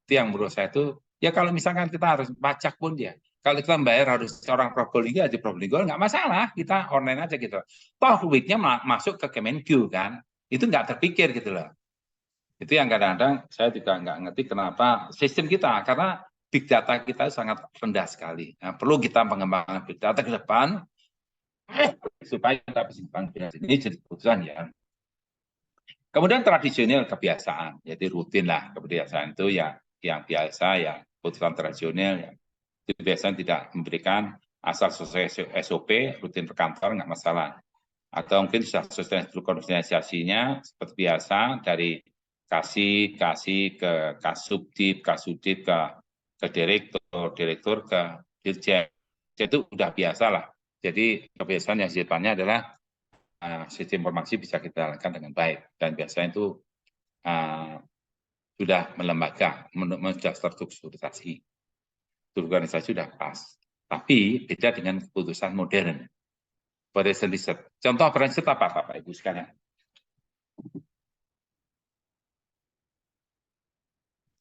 Itu yang menurut saya itu, ya kalau misalkan kita harus pajak pun ya, kalau kita membayar harus orang Probolinggo aja Probolinggo nggak masalah, kita online aja gitu. Toh duitnya masuk ke Kemenkyu kan, itu nggak terpikir gitu loh. Itu yang kadang-kadang saya juga nggak ngerti kenapa sistem kita, karena big data kita sangat rendah sekali. Nah, perlu kita mengembangkan big data ke depan supaya kita bisa mengembangkan ini jadi keputusan ya. Kemudian tradisional kebiasaan, jadi rutin lah kebiasaan itu ya yang biasa ya keputusan tradisional ya. Itu biasanya tidak memberikan asal sesuai SOP rutin ke kantor nggak masalah. Atau mungkin sudah sesuai organisasinya seperti biasa dari kasih ke kasubdit ke direktur ke dirjen. Itu udah biasa lah. Jadi kebiasaan yang sifatnya adalah sistem informasi bisa kita lakukan dengan baik dan biasanya itu sudah melembaga, sudah terstrukturisasi, organisasi sudah pas. Tapi beda dengan keputusan modern. Operation research. Contoh operation research apa Bapak Ibu sekalian?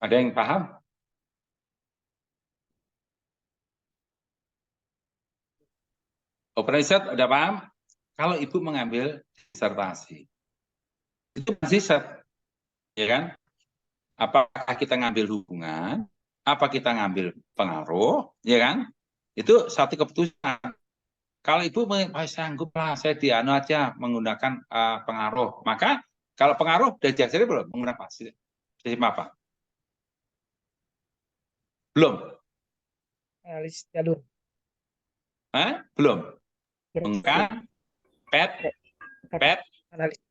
Ada yang paham? Operation research udah paham? Kalau Ibu mengambil disertasi, itu riset, ya kan? Apakah kita ngambil hubungan, apa kita ngambil pengaruh, ya kan? Itu satu keputusan. Kalau Ibu sanggup lah, saya dianu aja menggunakan pengaruh. Maka kalau pengaruh sudah diajari belum menggunakan sistem apa? Belum. Analisis jalur. Hah? Belum. Regresi. Menggunakan PET, PET, Analisis,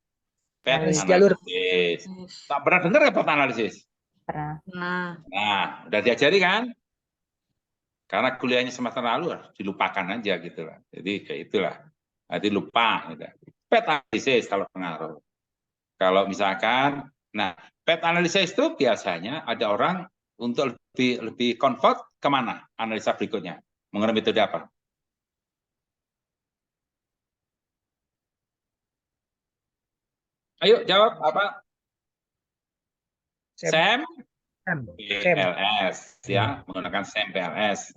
PET analisis Analisis. jalur. analisis. Yes. Tak pernah dengar ya PET analisis? Pernah. Nah, Nah, udah diajari kan? Karena kuliahnya semester lalu dilupakan aja gitu lah. Jadi kayak itulah. Nanti lupa. Gitu. PET analisis kalau pengaruh. Kalau misalkan, nah PET analisis itu biasanya ada orang untuk lebih convert kemana analisa berikutnya? Menggunakan metode apa? Ayo jawab apa? SEM, SEM. PLS ya, menggunakan SEM PLS.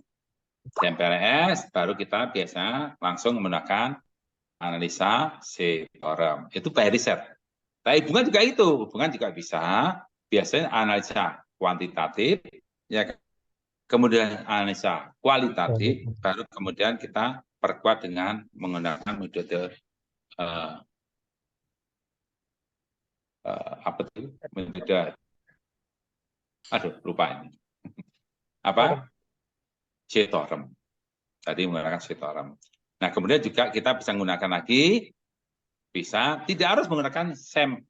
SEM PLS baru kita biasa langsung menggunakan analisa C-form. Itu by riset. Tapi hubungan juga itu, hubungan juga bisa biasanya analisa kuantitatif, ya, kemudian analisa kualitatif, baru kemudian kita perkuat dengan menggunakan metode apa itu? Metode, aduh lupa ini. Apa? C-form. Tadi menggunakan C-form. Nah, kemudian juga kita bisa menggunakan lagi, bisa tidak harus menggunakan SEM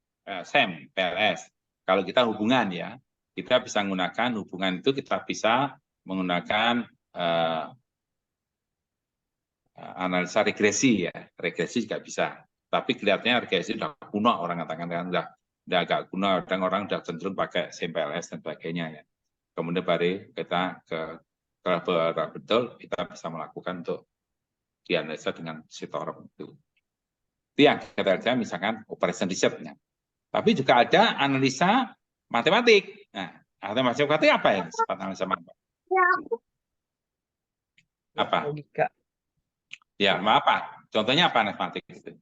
PLS. Kalau kita hubungan ya, kita bisa menggunakan hubungan itu, kita bisa menggunakan analisa regresi ya, regresi juga bisa. Tapi kelihatannya regresi sudah kuno, orang katakan kan sudah agak kuno, orang udah cenderung pakai SEM PLS dan sebagainya ya. Kemudian baru kita kalau betul kita bisa melakukan untuk dianalisa dengan C-form itu. Itu yang kita lihat misalkan operation research-nya. Tapi juga ada analisa matematik. Nah, analisa matematik apa ya? Analisa matematik. Apa? Logika. Ya, apa? Contohnya apa matematik itu?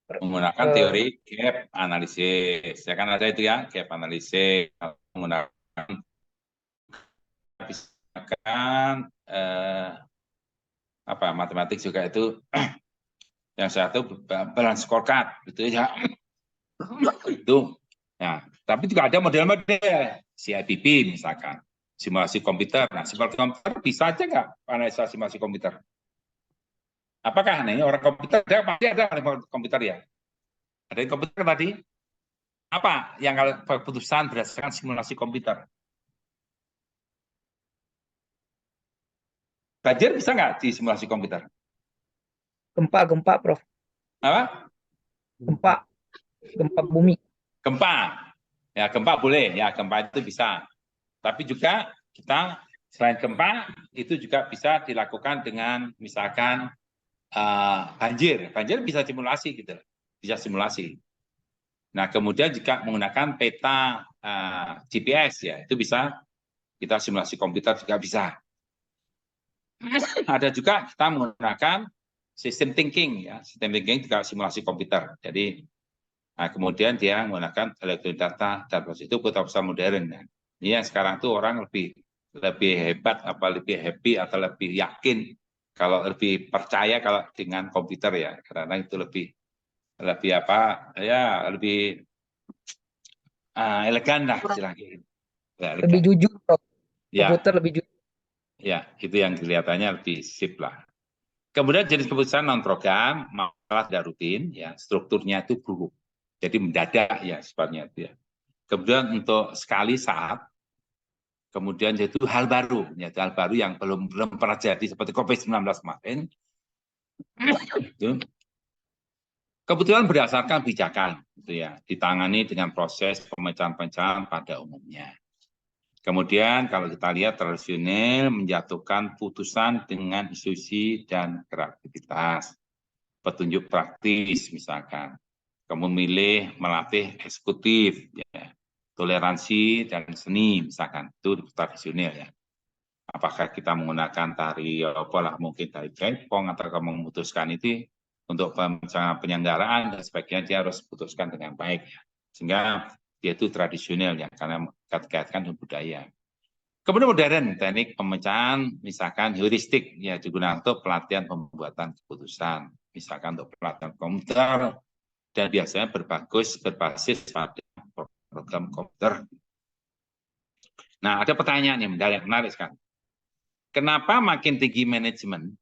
Menggunakan teori gap analisis. Ya kan ada itu ya, gap analisis. Menggunakan apa matematik juga itu yang satu balance scorecard gitu ya. Itu. Nah, tapi juga ada model-model CIPP misalkan, simulasi komputer. Nah, simulasi komputer bisa aja nggak analisa simulasi komputer? Apakah nih orang komputer ada pasti ada komputer ya? Ada yang komputer tadi? Apa yang kalau keputusan berdasarkan simulasi komputer? Banjir bisa nggak di simulasi komputer? Gempa, Prof. Apa? Gempa bumi. Gempa. Ya, gempa boleh. Ya, gempa itu bisa. Tapi juga kita selain gempa, itu juga bisa dilakukan dengan misalkan banjir. Banjir bisa simulasi gitu. Bisa simulasi. Nah, kemudian juga menggunakan peta GPS ya, itu bisa kita simulasi komputer juga bisa. Ada juga kita menggunakan sistem thinking ya, sistem thinking juga simulasi komputer. Jadi kemudian dia menggunakan electronic data dan proses itu pusat modern ya. Ini yang sekarang tuh orang lebih hebat, apa lebih happy atau lebih yakin kalau lebih percaya kalau dengan komputer ya, karena itu lebih apa ya, lebih elegan lah istilahnya. Ya, Lebih jujur, Prof. Ya. Komputer lebih jujur. Ya, itu yang kelihatannya lebih sip lah. Kemudian jenis keputusan non program masalah tidak rutin, ya strukturnya itu buruk, jadi mendadak ya sebenarnya itu ya. Kemudian untuk sekali saat, kemudian itu hal baru, ya hal baru yang belum pernah jadi seperti COVID-19 kemarin. Itu kebetulan berdasarkan kebijakan, gitu ya, ditangani dengan proses pemecahan pada umumnya. Kemudian kalau kita lihat tradisional menjatuhkan putusan dengan institusi dan kreativitas, petunjuk praktis misalkan, memilih melatih eksekutif, ya, toleransi dan seni misalkan itu tradisional ya. Apakah kita menggunakan tari apalah mungkin tari jaipong atau memutuskan itu untuk penyelenggaraan dan sebagainya dia harus putuskan dengan baik ya. Sehingga dia itu tradisional ya karena dikaitkan dengan budaya. Kemudian modern, teknik pemecahan, misalkan heuristik, ya digunakan untuk pelatihan pembuatan keputusan, misalkan untuk pelatihan komputer, dan biasanya berbasis pada program komputer. Nah, ada pertanyaan yang menarik sekali. Kenapa makin tinggi manajemen,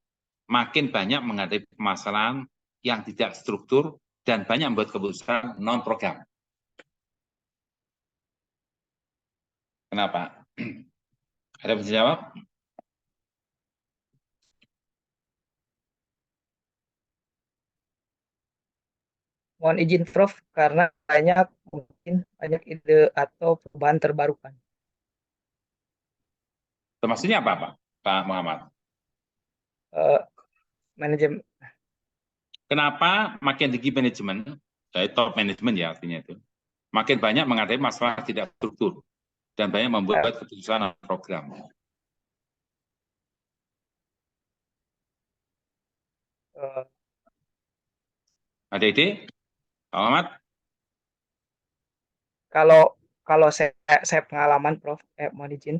makin banyak menghadapi permasalahan yang tidak struktur dan banyak membuat keputusan non-program? Kenapa? Ada yang bisa jawab? Mohon izin Prof, karena banyak ide atau perubahan terbarukan. Maksudnya apa, Pak Muhammad? Manajemen Kenapa makin tinggi manajemen, dari top manajemen ya artinya itu, makin banyak menghadapi masalah tidak struktur dan banyak membuat keputusan non-program? Ada ide, Pak Muhammad? Kalau saya pengalaman Prof, mohon izin,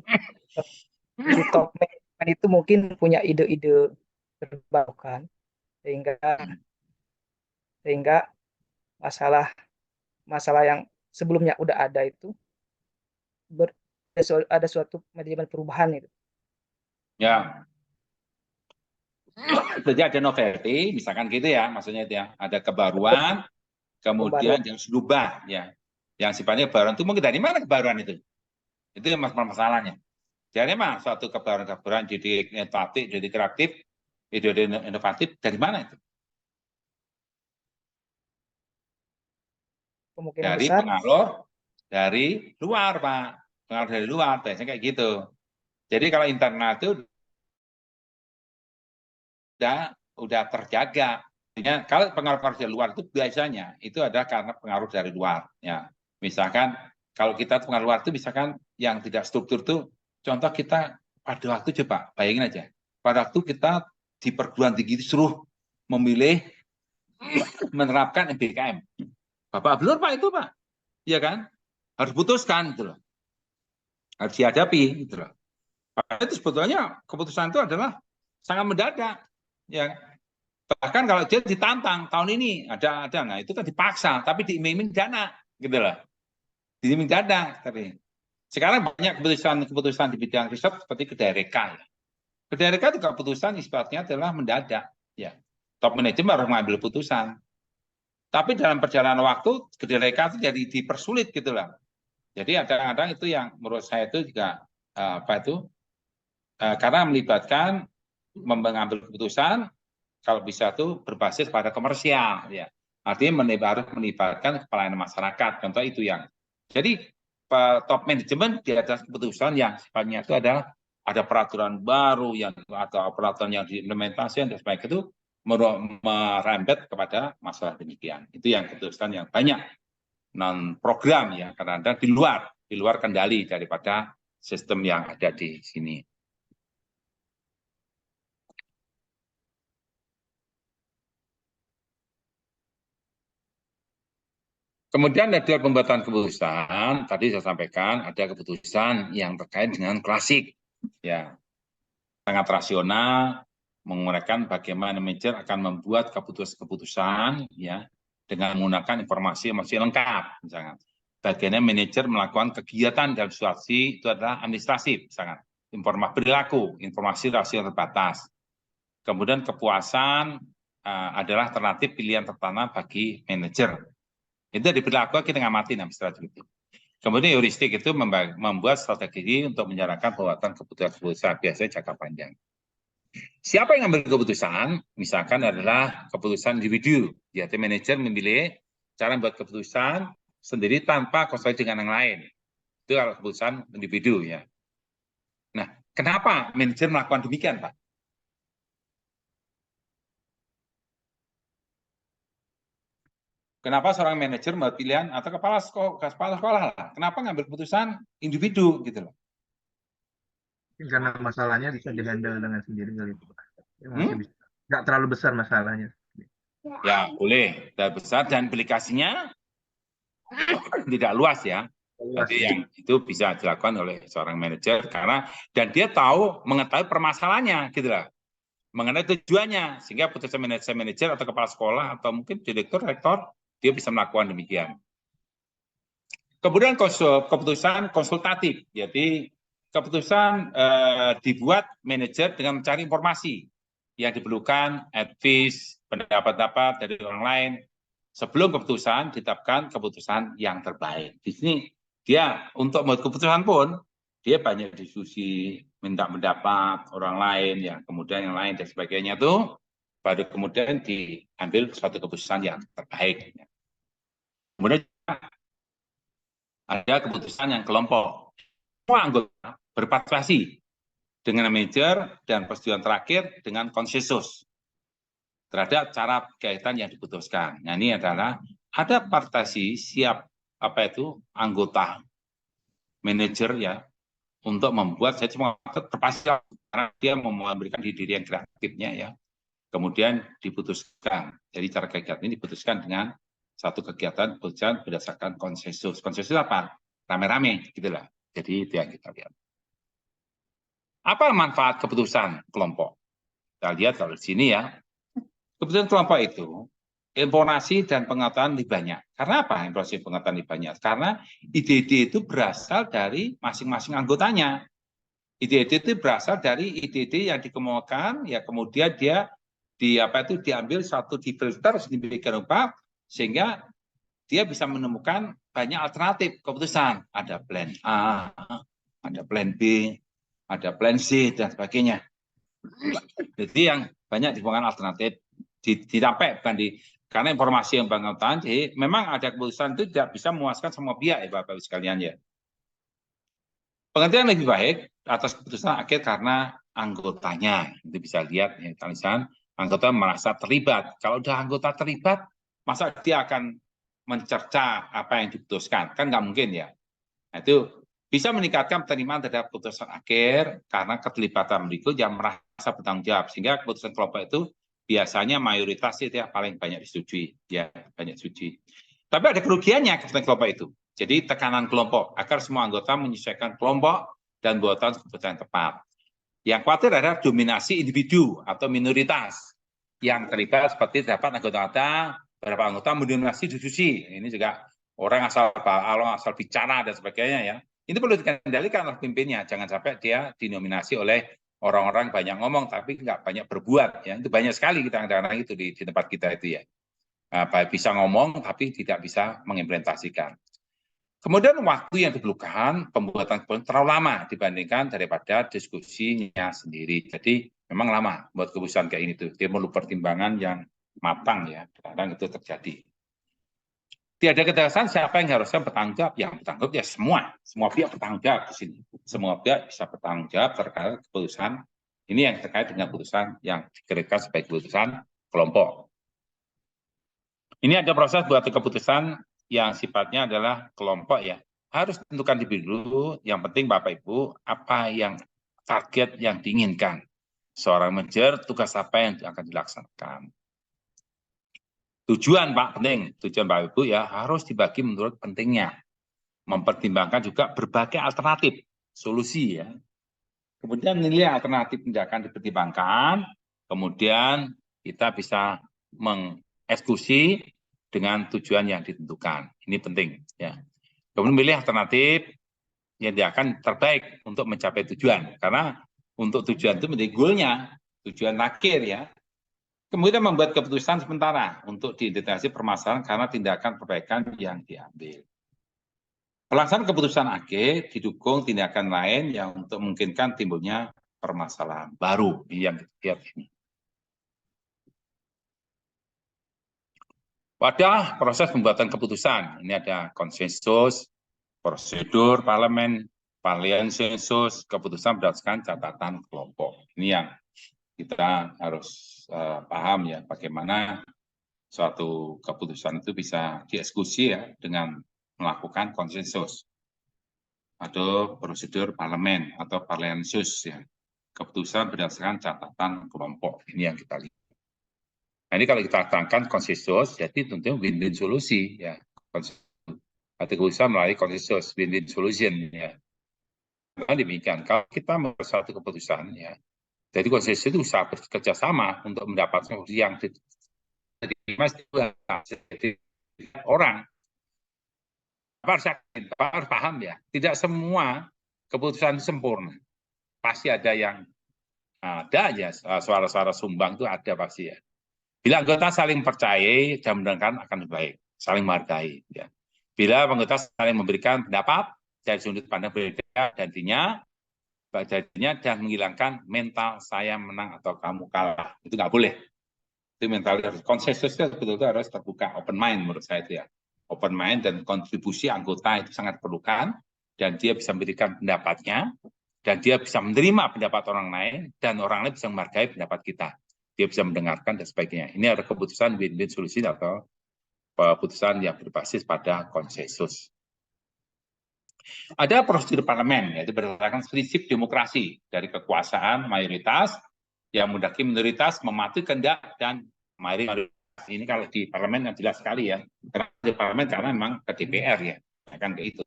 di top manajemen itu mungkin punya ide-ide terbarukan sehingga masalah yang sebelumnya udah ada itu ada suatu manajemen perubahan itu. Ya. Jadi ada novelty, misalkan gitu ya, maksudnya itu ya, ada kebaruan, kemudian yang berubah ya, yang sifatnya kebaruan itu mungkin dari mana kebaruan itu yang masalahnya. Jadi memang suatu kebaruan jadi inovatif, jadi kreatif, ide inovatif dari mana itu? Kemungkinan Dari besar pengaruh dari luar, Pak. Pengaruh dari luar, biasanya kayak gitu. Jadi kalau internal itu udah terjaga. Kalau pengaruh dari luar itu biasanya itu adalah karena pengaruh dari luar. Ya, misalkan kalau kita pengaruh luar itu misalkan yang tidak struktur itu, contoh kita pada waktu coba bayangin aja, pada waktu kita di perguruan tinggi disuruh memilih menerapkan MBKM. Bapak belur Pak itu Pak, iya kan? Harus putuskan gitu loh, harus dihadapi gitu loh. Itu sebetulnya keputusan itu adalah sangat mendadak, ya. Bahkan kalau dia ditantang tahun ini ada, nah itu kan dipaksa, tapi diiming-iming dana, gitu loh. Diiming dana, tapi sekarang banyak keputusan di bidang riset seperti Kedai Reka. Kedai Reka itu keputusan sifatnya adalah mendadak, ya. Top manajemen harus mengambil putusan. Tapi dalam perjalanan waktu Kedai Reka itu jadi dipersulit gitu loh. Jadi kadang-kadang itu yang menurut saya itu juga karena melibatkan mengambil keputusan kalau bisa tuh berbasis pada komersial ya. Artinya harus melibatkan pelayanan masyarakat. Contoh itu yang. Jadi top manajemen di atas keputusan yang sifatnya itu ada peraturan baru yang atau peraturan yang diimplementasi dan sebagainya itu merembet kepada masalah demikian. Itu yang keputusan yang banyak non program ya, karena ada di luar kendali daripada sistem yang ada di sini. Kemudian ada pembuatan keputusan, tadi saya sampaikan ada keputusan yang terkait dengan klasik, ya sangat rasional, menguraikan bagaimana manajer akan membuat keputusan, ya dengan menggunakan informasi lengkap, misalnya. Bagaimana manajer melakukan kegiatan dalam situasi itu adalah administratif, misalnya informasi perilaku, informasi rasional terbatas. Kemudian kepuasan adalah alternatif pilihan tertanam bagi manajer. Itu diberlakukan kita ngamatin strategi itu. Kemudian heuristik itu membuat strategi untuk menjalankan pembuatan keputusan biasanya jangka panjang. Siapa yang ambil keputusan? Misalkan adalah keputusan individu. Yaitu manajer memilih cara membuat keputusan sendiri tanpa konsultasi dengan yang lain. Itu kalau keputusan individu ya. Nah, kenapa manajer melakukan demikian, Pak? Kenapa seorang manajer membuat pilihan atau kepala sekolah lah? Kenapa ngambil keputusan individu gitu loh? Karena masalahnya bisa dihandle dengan sendiri kali itu. Masih bisa. Nggak terlalu besar masalahnya. Ya boleh, tidak besar dan implikasinya tidak luas ya. Jadi yang itu bisa dilakukan oleh seorang manajer karena dan dia mengetahui permasalahannya gitu lah. Mengenai tujuannya sehingga putusan manajer atau kepala sekolah atau mungkin direktur, rektor dia bisa melakukan demikian. Kemudian keputusan konsultatif. Jadi keputusan dibuat manajer dengan mencari informasi yang diperlukan, advice, pendapat-pendapat dari orang lain. Sebelum keputusan, ditetapkan keputusan yang terbaik. Di sini dia untuk membuat keputusan pun, dia banyak diskusi, minta pendapat orang lain, ya, kemudian yang lain dan sebagainya itu, baru kemudian diambil suatu keputusan yang terbaik. Kemudian ada keputusan yang kelompok. Semua anggota berpartisipasi dengan manajer dan persetujuan terakhir dengan konsensus terhadap cara kegiatan yang diputuskan. Nah, ini adalah ada partisipasi siap anggota manajer ya untuk membuat saya cuma terpaksa karena dia memberikan diri yang kreatifnya ya. Kemudian diputuskan. Jadi cara kegiatan ini diputuskan dengan satu kegiatan keputusan berdasarkan konsensus. Konsensus apa? Rame-rame gitulah. Jadi itu yang kita lihat. Apa manfaat keputusan kelompok? Kita lihat kalau di sini ya. Keputusan kelompok itu informasi dan pengetahuan lebih banyak. Karena apa informasi dan pengetahuan lebih banyak? Karena ide-ide itu berasal dari masing-masing anggotanya. Ide-ide itu berasal dari ide-ide yang dikemukakan, ya kemudian dia diambil satu difilter sedemikian rupa sehingga dia bisa menemukan banyak alternatif keputusan. Ada plan A, ada plan B, ada plan C dan sebagainya. Jadi yang banyak ditemukan alternatif dicapai bukan di karena informasi yang pengetahuan. Jadi memang ada keputusan itu tidak bisa memuaskan semua pihak ya Bapak-Ibu sekalian ya. Pengertian lebih baik atas keputusan akhir karena anggotanya. Itu bisa lihat ya tulisan anggota merasa terlibat. Kalau udah anggota terlibat, masa dia akan mencerca apa yang diputuskan? Kan nggak mungkin ya. Nah, itu bisa meningkatkan penerimaan terhadap keputusan akhir karena keterlibatan berikut yang merasa bertanggung jawab. Sehingga keputusan kelompok itu biasanya mayoritas itu ya paling banyak disetujui. Ya, banyak disetujui. Tapi ada kerugiannya keputusan kelompok itu. Jadi tekanan kelompok agar semua anggota menyesuaikan kelompok dan buatan keputusan yang tepat. Yang khawatir adalah dominasi individu atau minoritas yang terlibat seperti dapat anggota beberapa anggota mendominasi diskusi. Ini juga orang asal bicara dan sebagainya ya. Ini perlu dikendalikan oleh pimpinnya. Jangan sampai dia dinominasi oleh orang-orang banyak ngomong tapi nggak banyak berbuat. Ya. Itu banyak sekali kita kadang-kadang itu di tempat kita itu ya. Bisa ngomong tapi tidak bisa mengimplementasikan. Kemudian waktu yang diperlukan pembuatan keputusan terlalu lama dibandingkan daripada diskusinya sendiri. Jadi memang lama buat keputusan kayak ini tuh. Dia perlu pertimbangan yang matang ya. Kadang itu terjadi. Tidak ada kejelasan siapa yang harusnya bertanggung jawab. Yang bertanggung jawab ya semua pihak bertanggung jawab di sini. Semua pihak bisa bertanggung jawab terkait keputusan ini yang terkait dengan keputusan yang dikeluarkan sebagai keputusan kelompok. Ini ada proses buat keputusan yang sifatnya adalah kelompok ya. Harus tentukan dulu, yang penting Bapak Ibu, apa yang target yang diinginkan. Seorang manajer, tugas apa yang akan dilaksanakan. Tujuan Pak, penting. Tujuan Bapak Ibu ya harus dibagi menurut pentingnya. Mempertimbangkan juga berbagai alternatif, solusi ya. Kemudian nilai alternatif yang akan dipertimbangkan, kemudian kita bisa mengeksekusi dengan tujuan yang ditentukan. Ini penting ya. Kemudian milih alternatif yang dia akan terbaik untuk mencapai tujuan. Karena untuk tujuan itu menjadi goalnya, tujuan akhir ya. Kemudian membuat keputusan sementara untuk diidentifikasi permasalahan karena tindakan perbaikan yang diambil. Pelaksanaan keputusan akhir didukung tindakan lain yang untuk memungkinkan timbulnya permasalahan baru yang kita lihat ini. Pada proses pembuatan keputusan, ini ada konsensus, prosedur parlemen, konsensus, keputusan berdasarkan catatan kelompok. Ini yang kita harus paham ya, bagaimana suatu keputusan itu bisa dieksekusi ya dengan melakukan konsensus. Atau prosedur parlemen atau parlensus ya. Keputusan berdasarkan catatan kelompok. Ini yang kita lihat. Nah, ini kalau kita datangkan konsensus, jadi tentunya win-win solusi ya. Keputusan melalui konsensus, win-win solution ya. Nah, demikian. Kalau kita membuat suatu keputusan ya, jadi konsensus itu bisa bekerja sama untuk mendapatkan solusi yang diterima jadi orang. Harus paham ya, tidak semua keputusan sempurna. Pasti ada yang ada aja suara-suara sumbang itu ada pasti ya. Bila anggota saling percaya dan mendengarkan akan lebih baik, saling menghargai. Ya. Bila anggota saling memberikan pendapat dari sudut pandang berbeda dan jadinya dan menghilangkan mental saya menang atau kamu kalah, itu nggak boleh. Itu mental harus konsensusnya betul-betul harus terbuka, open mind menurut saya itu ya. Open mind dan kontribusi anggota itu sangat perlukan dan dia bisa memberikan pendapatnya dan dia bisa menerima pendapat orang lain dan orang lain bisa menghargai pendapat kita. Dia bisa mendengarkan dan sebagainya. Ini adalah keputusan win-win solution atau keputusan yang berbasis pada konsensus. Ada prosedur parlemen, yaitu berdasarkan prinsip demokrasi dari kekuasaan mayoritas yang mendaki minoritas mematuhi kehendak dan mayoritas. Ini kalau di parlemen yang jelas sekali ya, karena di parlemen karena memang ke DPR ya, akan ke itu.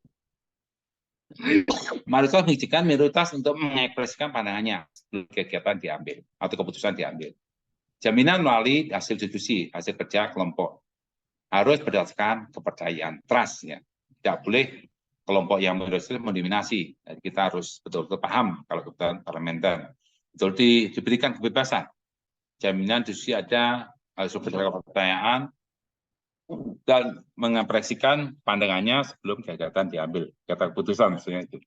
Mayoritas mengizinkan minoritas untuk mengekspresikan pandangannya sebelum kegiatan diambil atau keputusan diambil. Jaminan melalui hasil diskusi, hasil kerja kelompok harus berdasarkan kepercayaan, trust ya. Tidak boleh kelompok yang minoritas mendominasi. Jadi kita harus betul-betul paham kalau keputusan parlementer. Betul diberikan kebebasan. Jaminan diskusi ada, harus berdasarkan kepercayaan dan mengekspresikan pandangannya sebelum kegiatan diambil. Kata keputusan maksudnya itu.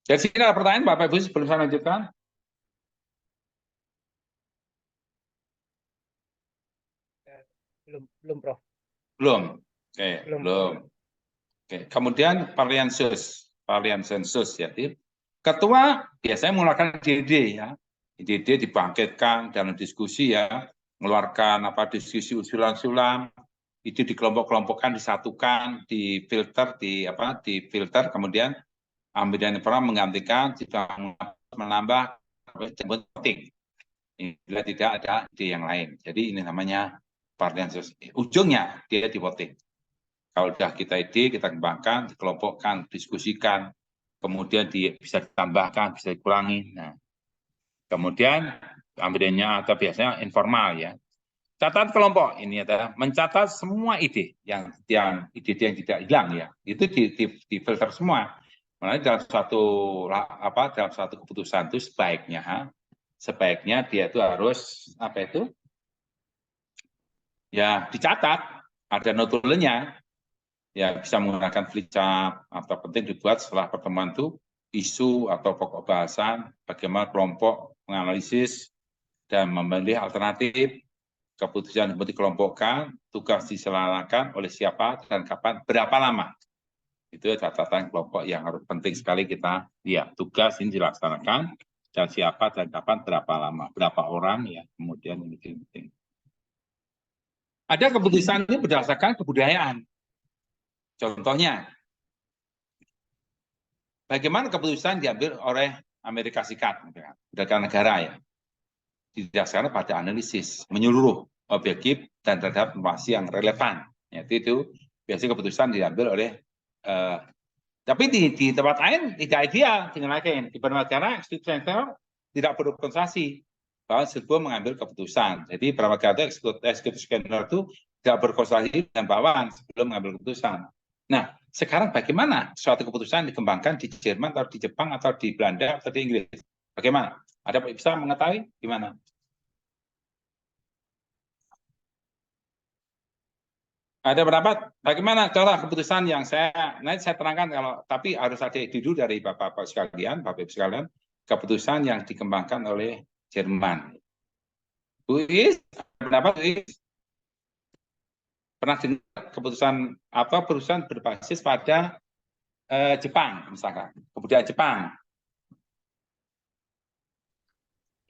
Dari sini ada pertanyaan Bapak Ibu sebelum saya lanjutkan. Belum, Prof. Belum. Oke, Belum. belum. Oke, kemudian varian sensus ya. Ketua biasanya mengeluarkan ide ya. Ide dibangkitkan dalam diskusi ya, mengeluarkan diskusi usulan-usulan, itu dikelompok-kelompokkan, disatukan, difilter, difilter, kemudian ambil dan menggantikan, menambah voting. Bila tidak ada ide yang lain. Jadi ini namanya varian sensus. Ujungnya dia di voting. Kalau sudah kita ide, kita kembangkan, dikelompokkan, diskusikan, kemudian bisa ditambahkan, bisa dikurangi. Nah, kemudian ambilnya atau biasanya informal ya. Catat kelompok ini adalah mencatat semua ide yang ide yang tidak hilang ya. Itu difilter semua. Makanya dalam satu keputusan itu sebaiknya dia itu harus ya dicatat, ada notulennya. Ya bisa menggunakan flipchart atau penting dibuat setelah pertemuan itu isu atau pokok bahasan, bagaimana kelompok menganalisis dan memilih alternatif, keputusan dikelompokkan, tugas diselenggarakan oleh siapa dan kapan, berapa lama. Itu catatan kelompok yang harus penting sekali kita lihat. Tugas ini dilaksanakan dan siapa dan kapan, berapa lama, berapa orang ya, kemudian ini penting. Ada keputusan ini berdasarkan kebudayaan. Contohnya, bagaimana keputusan diambil oleh Amerika Serikat, berdasarkan negara ya, didasarkan pada analisis menyeluruh, objektif dan terhadap informasi yang relevan. Yaitu itu biasanya keputusan diambil oleh, tapi di tempat lain tidak ideal dengan lain. Di beberapa negara eksekutif senior tidak berkonsultasi bahwa sebelum mengambil keputusan. Jadi beberapa negara eksekutif senior itu tidak berkonsultasi dengan bawahan sebelum mengambil keputusan. Nah, sekarang bagaimana suatu keputusan dikembangkan di Jerman atau di Jepang atau di Belanda atau di Inggris? Bagaimana? Ada bisa mengetahui gimana? Ada pendapat? Bagaimana cara keputusan yang nanti saya terangkan tapi harus ada ide dulu dari Bapak-Bapak sekalian, Bapak-Ibu sekalian, keputusan yang dikembangkan oleh Jerman. Bu Is, pendapat Bu Is? Pernah dengar keputusan perusahaan berbasis pada Jepang misalkan, kebudayaan Jepang?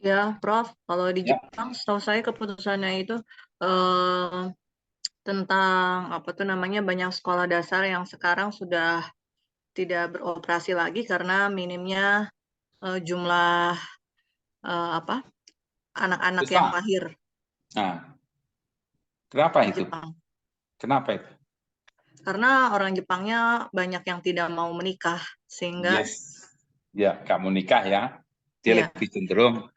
Ya, Prof. Kalau di Jepang, setahu saya keputusannya itu tentang banyak sekolah dasar yang sekarang sudah tidak beroperasi lagi karena minimnya jumlah anak-anak yang lahir. Nah, kenapa di itu? Jepang. Kenapa itu? Karena orang Jepangnya banyak yang tidak mau menikah, sehingga ya nggak mau nikah ya, dia lebih cenderung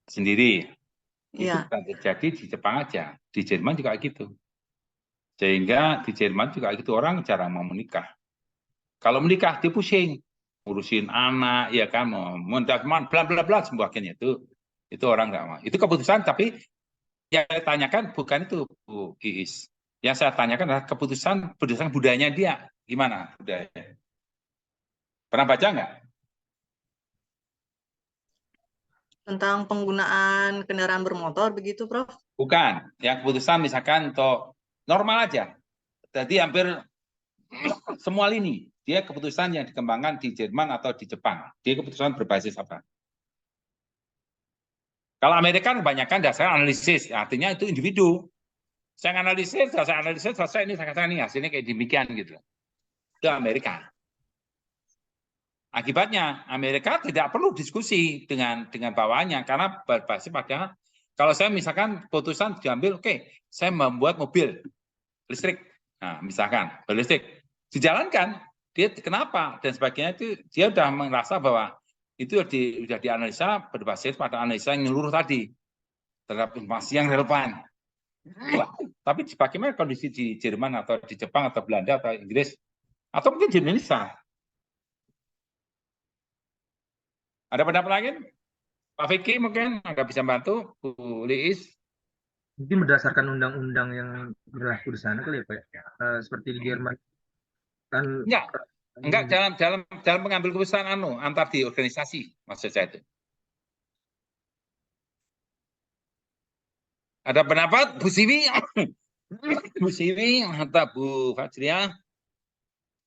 sendiri. Itu bukan terjadi di Jepang aja, di Jerman juga gitu. Sehingga di Jerman juga gitu, orang jarang mau menikah. Kalau menikah dia pusing, ngurusin anak, ya kan, mau bla bla bla sebagainya itu orang nggak mau. Itu keputusan, tapi yang saya tanyakan bukan itu Bu Iis. Yang saya tanyakan adalah keputusan berdasarkan budayanya dia, gimana budayanya? Pernah baca nggak? Tentang penggunaan kendaraan bermotor begitu, Prof? Bukan. Yang keputusan misalkan untuk normal aja. Jadi hampir semua lini. Dia keputusan yang dikembangkan di Jerman atau di Jepang. Dia keputusan berbasis apa? Kalau Amerika kebanyakan dasar analisis, artinya itu individu. Saya analisis, selesai ini, hasilnya kayak demikian gitu. Itu Amerika. Akibatnya Amerika tidak perlu diskusi dengan bawahannya karena berbasis pada kalau saya misalkan keputusan diambil, oke, saya membuat mobil listrik, nah misalkan berlistrik, dijalankan, dia kenapa dan sebagainya itu dia sudah merasa bahwa itu sudah dianalisa berbasis pada analisa yang menyeluruh tadi terhadap informasi yang relevan. Tapi bagaimana kondisi di Jerman atau di Jepang atau Belanda atau Inggris atau mungkin di Indonesia? Ada pendapat lain? Pak Vicky mungkin nggak bisa bantu, Bu Liis. Mungkin berdasarkan undang-undang yang berlaku di sana kali ya Pak. Seperti di Jerman kan. Enggak dalam mengambil keputusan antar di organisasi maksud saya itu. Ada pendapat Bu Siwi? Bu Siwi atau Bu Fajria?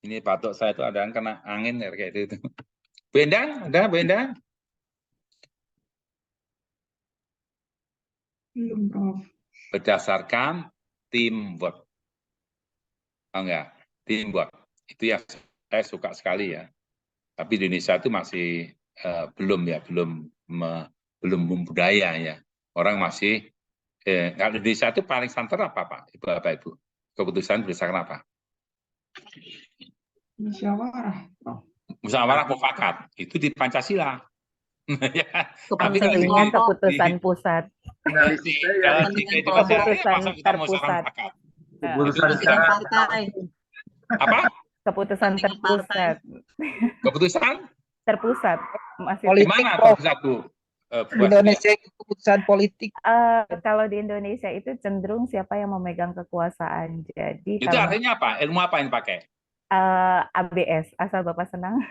Ini batuk saya itu ada yang kena angin kayak itu. Bu Endang, ada Bu Endang? Belum, Prof. Berdasarkan teamwork. Oh enggak, teamwork. Itu yang saya suka sekali ya. Tapi di Indonesia itu masih belum membudaya ya. Orang masih kalau di Indonesia itu paling santer apa Pak? Ibu? Keputusan berdasarkan apa? Musyawarah, Prof. Musyawarah mufakat. Itu di Pancasila. Ya. Tapi kalau Kepentingan keputusan pusat. keputusan terpusat. Keputusan partai. Apa? Keputusan terpusat. Keputusan Terpusat. Masih Politik, mana Prof. terpusat Bu? Indonesia itu keputusan politik. Kalau di Indonesia itu cenderung siapa yang memegang kekuasaan. Jadi Itu kalau artinya apa? Ilmu apa yang pakai? ABS, asal Bapak senang.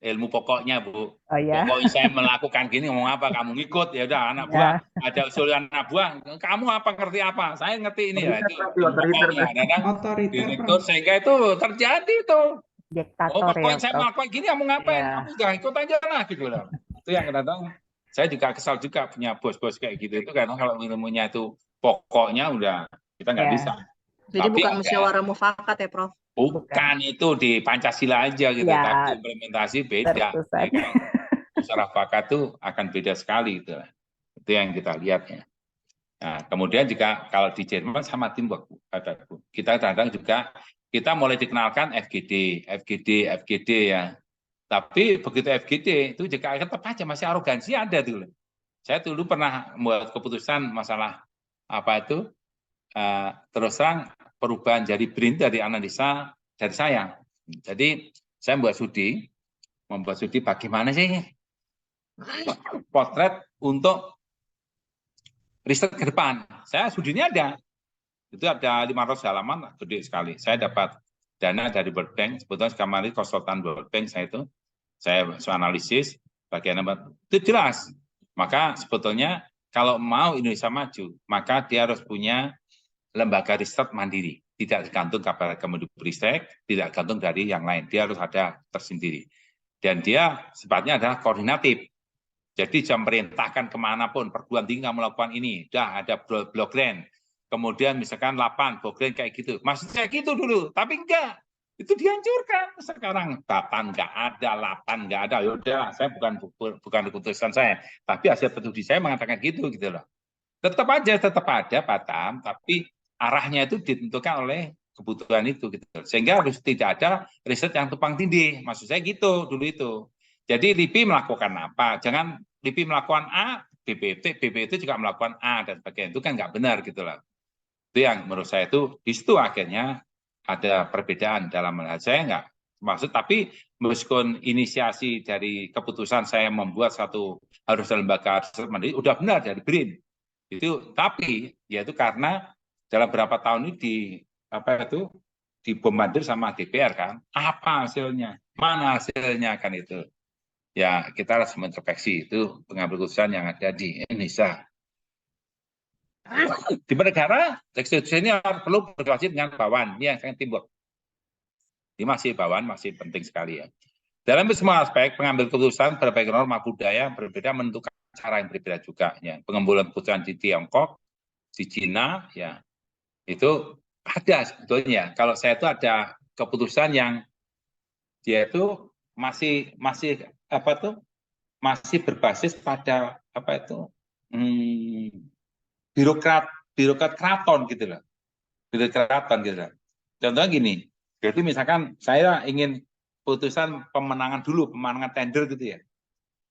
Ilmu pokoknya Bu. Oh ya. Pokoknya saya melakukan gini ngomong apa kamu ngikut ya udah anak buah ada usulan anak buah kamu apa ngerti apa saya ngerti ini ya itu pokoknya dan direktur sehingga itu terjadi itu Diktator pokoknya ya, saya Prof. melakukan gini kamu ngapain Ya. kamu udah ikut aja lah gitu loh itu yang kadang saya juga kesal juga punya bos-bos kayak gitu itu karena kalau ilmunya itu pokoknya udah kita nggak Ya. bisa. Jadi Tapi bukan musyawarah mufakat ya, Prof? Bukan itu di Pancasila aja gitu, Ya, tapi implementasi beda. terpusat. Ya, musyawarah mufakat itu akan beda sekali gitu. Itu yang kita lihat ya. Nah, kemudian juga kalau di Jerman sama teamwork, kita kadang juga kita mulai dikenalkan FGD ya. Tapi begitu FGD itu juga tetap aja masih arogansi ada tuh. Saya dulu pernah membuat keputusan masalah apa itu terus terang perubahan jadi BRIN dari analisa dari saya. Jadi saya membuat studi bagaimana sih potret untuk riset ke depan. Saya studinya ada. Itu ada 500 halaman, gede sekali. Saya dapat dana dari World Bank, sebetulnya kemarin konsultan World Bank saya analisis bagian itu jelas. Maka sebetulnya kalau mau Indonesia maju, maka dia harus punya lembaga riset mandiri, tidak tergantung kepada Kemendikbudristek, tidak tergantung dari yang lain. Dia harus ada tersendiri. Dan dia sifatnya adalah koordinatif. Jadi jam perintahkan kemanapun, perguruan tinggi melakukan ini, dah ada blok grant. Kemudian misalkan 8 blok grant kayak gitu. Maksudnya gitu dulu, tapi enggak. Itu dihancurkan. Sekarang 8 enggak ada, 8 enggak ada. Yaudah, saya bukan keputusan saya. Tapi hasil studi saya mengatakan gitu loh. Tetap ada Batam, tapi arahnya itu ditentukan oleh kebutuhan itu gitu. Sehingga harus tidak ada riset yang tumpang tindih. Maksud saya gitu dulu itu. Jadi LIPI melakukan apa? Jangan LIPI melakukan A, BPT juga melakukan A dan sebagainya. Itu kan nggak benar gitu loh. Itu yang menurut saya itu di situ akhirnya ada perbedaan dalam hal saya nggak maksud, tapi meskipun inisiasi dari keputusan saya membuat satu harus lembaga mandiri udah benar dari BRIN itu, tapi yaitu karena dalam beberapa tahun ini dibombardir sama DPR kan, apa hasilnya, mana hasilnya kan itu. Ya kita harus mengintrospeksi, itu pengambil keputusan yang ada di Indonesia. Di negara, institusi ini perlu berkolaborasi dengan bawahan, ini yang sangat timbul. Ini masih bawahan, masih penting sekali ya. Dalam semua aspek pengambil keputusan berbagai norma budaya berbeda menentukan cara yang berbeda juga. Ya. Pengambilan keputusan di Tiongkok, di Cina, ya itu ada sebetulnya. Kalau saya itu ada keputusan yang dia itu masih berbasis pada birokrat keraton gitu loh. Birokrat keraton gitu loh. Contohnya gini, jadi misalkan saya ingin putusan pemenangan tender gitu ya.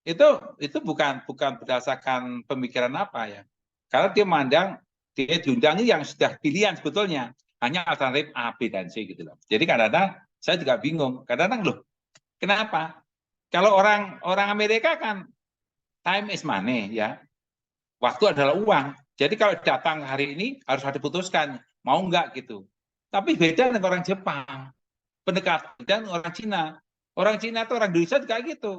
Itu bukan berdasarkan pemikiran apa ya. Karena dia memandang dia diundangi yang sudah pilihan sebetulnya. Hanya alternatif A, B, dan C gitu loh. Jadi kadang-kadang saya juga bingung. Kadang-kadang loh, kenapa? Kalau orang Amerika kan time is money ya. Waktu adalah uang. Jadi kalau datang hari ini harus diputuskan mau enggak gitu. Tapi beda dengan orang Jepang. Pendekatan dan orang Cina. Orang Cina itu orang Indonesia juga gitu.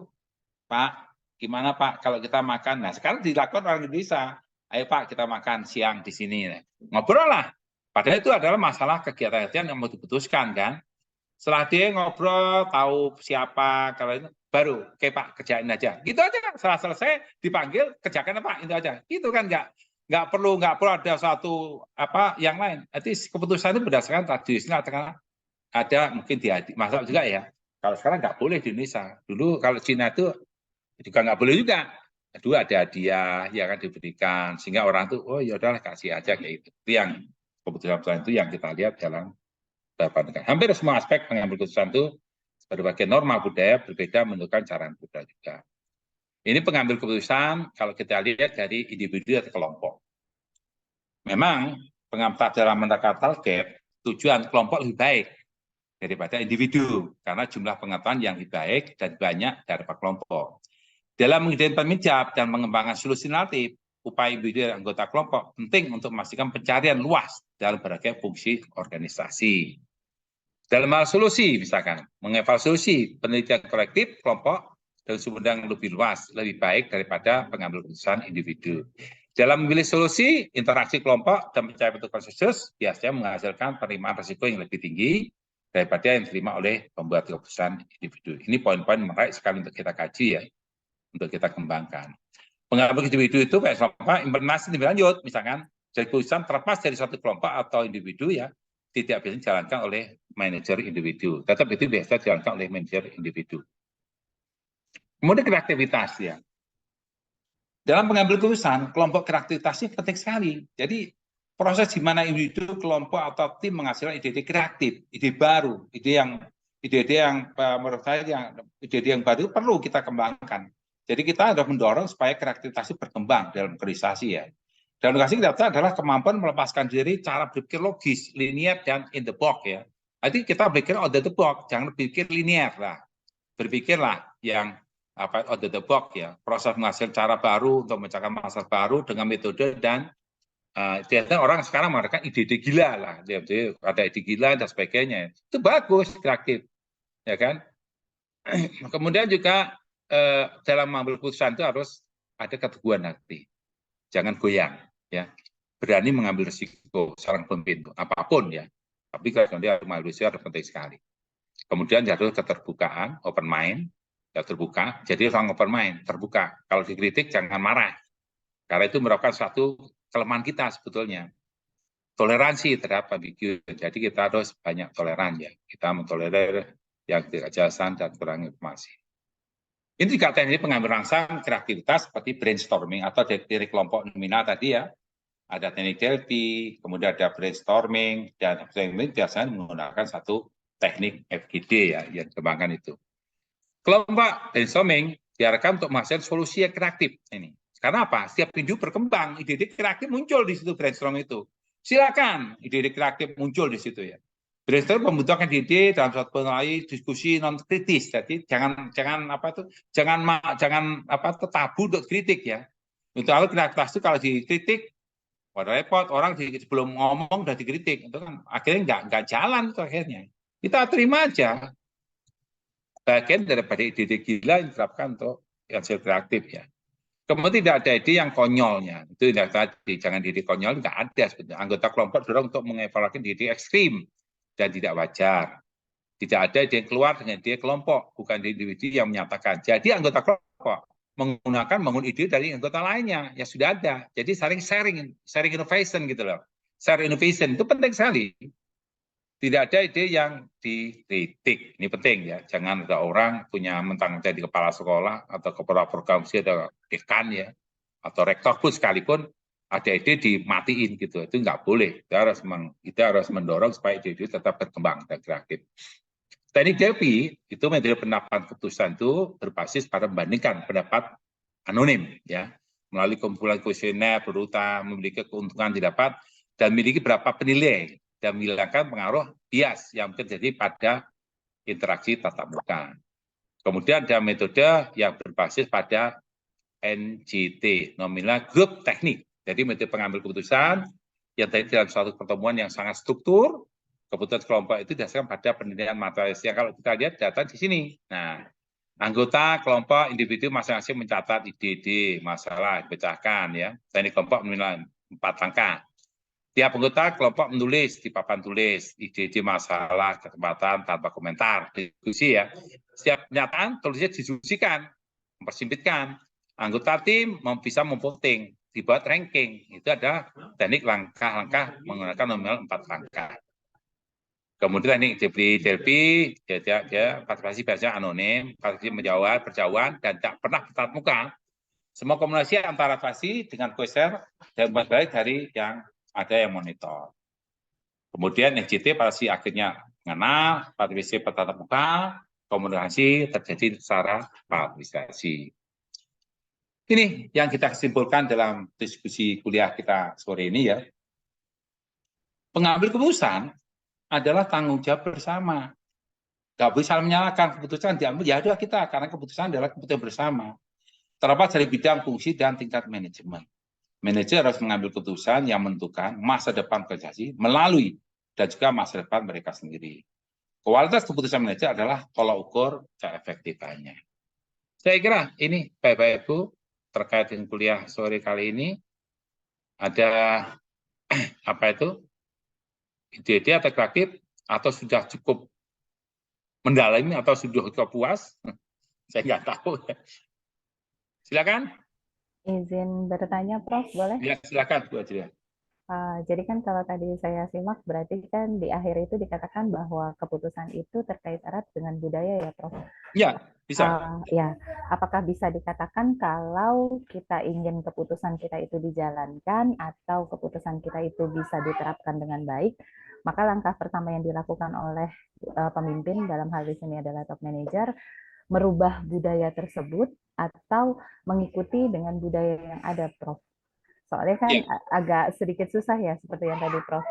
Pak, gimana Pak kalau kita makan? Nah, sekarang dilakukan orang Indonesia. Ayo Pak, kita makan siang di sini. Ngobrol lah. Padahal itu adalah masalah kegiatan yang mau diputuskan kan. Setelah dia ngobrol, tahu siapa, kalau itu baru, oke Pak, kerjain aja. Gitu aja kan. Setelah selesai dipanggil, kerjakan Pak, itu aja. Gitu kan nggak perlu ada suatu yang lain. Jadi keputusan itu berdasarkan tradisional, karena ada mungkin masalah juga ya. Kalau sekarang nggak boleh di Indonesia. Dulu kalau Cina itu juga nggak boleh juga. Dulu ada hadiah ya kan diberikan, sehingga orang tuh oh ya udahlah kasih aja kayak gitu. Itu yang keputusan itu yang kita lihat dalam beberapa negara. Hampir semua aspek pengambil keputusan itu berbagai norma budaya berbeda menentukan cara yang berbeda juga. Ini pengambil keputusan kalau kita lihat dari individu atau kelompok. Memang pengambil dalam menetapkan target tujuan kelompok lebih baik daripada individu karena jumlah pengetahuan yang lebih baik dan banyak daripada kelompok. Dalam mengidentifikasi peminjam dan mengembangkan solusi alternatif, upaya individu dan anggota kelompok penting untuk memastikan pencarian luas dalam berbagai fungsi organisasi. Dalam hal solusi, misalkan, mengevaluasi penelitian kolektif kelompok dan sumber daya yang lebih luas, lebih baik daripada pengambil keputusan individu. Dalam memilih solusi, interaksi kelompok dan mencari bentuk konsensus biasanya menghasilkan penerimaan risiko yang lebih tinggi daripada yang diterima oleh pembuat keputusan individu. Ini poin-poin menarik sekali untuk kita kaji ya, untuk kita kembangkan. Pengambil individu itu implementasi lebih lanjut, misalkan jadi keputusan terlepas dari suatu kelompok atau individu ya, tidak bisa dijalankan oleh manajer individu, tetap itu biasa dijalankan oleh manajer individu. Kemudian kreativitas ya. Dalam pengambil keputusan, kelompok kreativitasnya penting sekali. Jadi proses di mana individu, kelompok atau tim menghasilkan ide-ide kreatif, ide baru, ide yang menurut saya ide yang baru perlu kita kembangkan. Jadi kita harus mendorong supaya kreativitas berkembang dalam organisasi ya. Dan organisasi kita adalah kemampuan melepaskan diri, cara berpikir logis, linear dan in the box ya. Jadi kita berpikir out of the box, jangan berpikir linear lah. Berpikirlah yang out of the box ya. Proses menghasilkan cara baru untuk memecahkan masalah baru dengan metode dan ternyata orang sekarang mengadakan ide-ide gila lah. Ada ide gila dan sebagainya. Itu bagus, kreatif, ya kan? Kemudian juga dalam mengambil keputusan itu harus ada keteguhan hati, jangan goyang, ya. Berani mengambil risiko seorang pemimpin apapun ya. Tapi kalau dia mengambil risiko harus penting sekali. Kemudian harus keterbukaan, open mind, ya terbuka. Jadi orang open mind, terbuka. Kalau dikritik jangan marah, karena itu merupakan suatu kelemahan kita sebetulnya. Toleransi terhadap ambigu. Jadi kita harus banyak toleran ya. Kita mentolerir yang tidak jelasan dan kurang informasi. Ini juga teknik pengambil rangsang kreativitas seperti brainstorming atau dari kelompok nominal tadi ya. Ada teknik Delphi, kemudian ada brainstorming, dan ini biasanya menggunakan satu teknik FGD ya, yang dikembangkan itu. Kelompok brainstorming diarahkan untuk menghasilkan solusi yang kreatif ini. Karena apa? Setiap individu berkembang, ide-ide kreatif muncul di situ brainstorming itu. Silakan ide-ide kreatif muncul di situ ya. Brainstorm membutuhkan ide dalam suatu diskusi non kritis. Jadi jangan tabu untuk kritik ya. Untuk kalau kreativitas itu kalau dikritik, repot orang sebelum ngomong udah dikritik, itu kan akhirnya nggak jalan itu akhirnya. Kita terima aja. Bagian daripada ide-ide gila yang diterapkan untuk hasil kreatif ya. Kemudian tidak ada ide yang konyolnya. Itu tidak tadi, jangan ide konyol, nggak ada sebenarnya. Anggota kelompok dorong untuk mengevaluasi ide ekstrim dan tidak wajar. Tidak ada ide yang keluar dengan ide kelompok, bukan individu yang menyatakan. Jadi anggota kelompok bangun ide dari anggota lainnya yang sudah ada. Jadi sharing innovation gitu loh. Share innovation itu penting sekali. Tidak ada ide yang dikritik. Ini penting ya. Jangan ada orang punya mentang jadi kepala sekolah atau kepala program atau dekan ya, atau rektor pun sekalipun ada ide dimatiin gitu. Itu nggak boleh. Kita harus mendorong supaya ide tetap berkembang dan kreatif. Teknik DEPI itu metode penerapan keputusan itu berbasis pada membandingkan pendapat anonim ya, melalui kumpulan kuesioner berurutan, memiliki keuntungan didapat dan memiliki berapa penilai dan menghilangkan pengaruh bias yang terjadi pada interaksi tatap muka. Kemudian ada metode yang berbasis pada NGT, nominal group teknik. Jadi metode pengambil keputusan yang tadi dalam suatu pertemuan yang sangat struktur, keputusan kelompok itu didasarkan pada penilaian matematis. Yang kalau kita lihat data di sini. Nah, anggota kelompok individu masing-masing mencatat ide-ide masalah dipecahkan ya. Teknik kelompok menilai 4 angka. Tiap anggota kelompok menulis di papan tulis ide-ide masalah kesempatan tanpa komentar, diskusi ya. Setiap pernyataan tulisnya didiskusikan, mempersempitkan. Anggota tim bisa memvoting, dibuat ranking. Itu ada teknik langkah-langkah menggunakan nominal 4 angka. Kemudian teknik DEPI, dia partisipasi biasanya anonim, partisipasi menjawab, berjauhan, dan tak pernah bertatap muka. Semua komunikasi antara faksi dengan kuesioner dan baik dari yang ada yang monitor. Kemudian NGT partisipasi akhirnya mengenal, partisipasi bertatap muka, komunikasi terjadi secara partisipasi. Ini yang kita simpulkan dalam diskusi kuliah kita sore ini ya. Pengambil keputusan adalah tanggung jawab bersama. Nggak bisa menyalahkan keputusan diambil, ya udah kita, karena keputusan adalah keputusan bersama. Terlepas dari bidang fungsi dan tingkat manajemen. Manajer harus mengambil keputusan yang menentukan masa depan organisasi melalui dan juga masa depan mereka sendiri. Kualitas keputusan manajer adalah tolak ukur keefektifannya. Saya kira ini Bapak Ibu terkait dengan kuliah sore kali ini ada apa itu? Ide-ide atau kreatif atau sudah cukup mendalami atau sudah cukup puas? Saya nggak tahu. Silakan. Izin bertanya, Prof, boleh? Ya, silakan Bu Adria. Jadi kan kalau tadi saya simak, berarti kan di akhir itu dikatakan bahwa keputusan itu terkait erat dengan budaya ya, Prof? Ya, bisa. Ya, apakah bisa dikatakan kalau kita ingin keputusan kita itu dijalankan atau keputusan kita itu bisa diterapkan dengan baik, maka langkah pertama yang dilakukan oleh pemimpin dalam hal di sini adalah top manager, merubah budaya tersebut atau mengikuti dengan budaya yang ada, Prof. Soalnya kan agak sedikit susah ya, seperti yang tadi Prof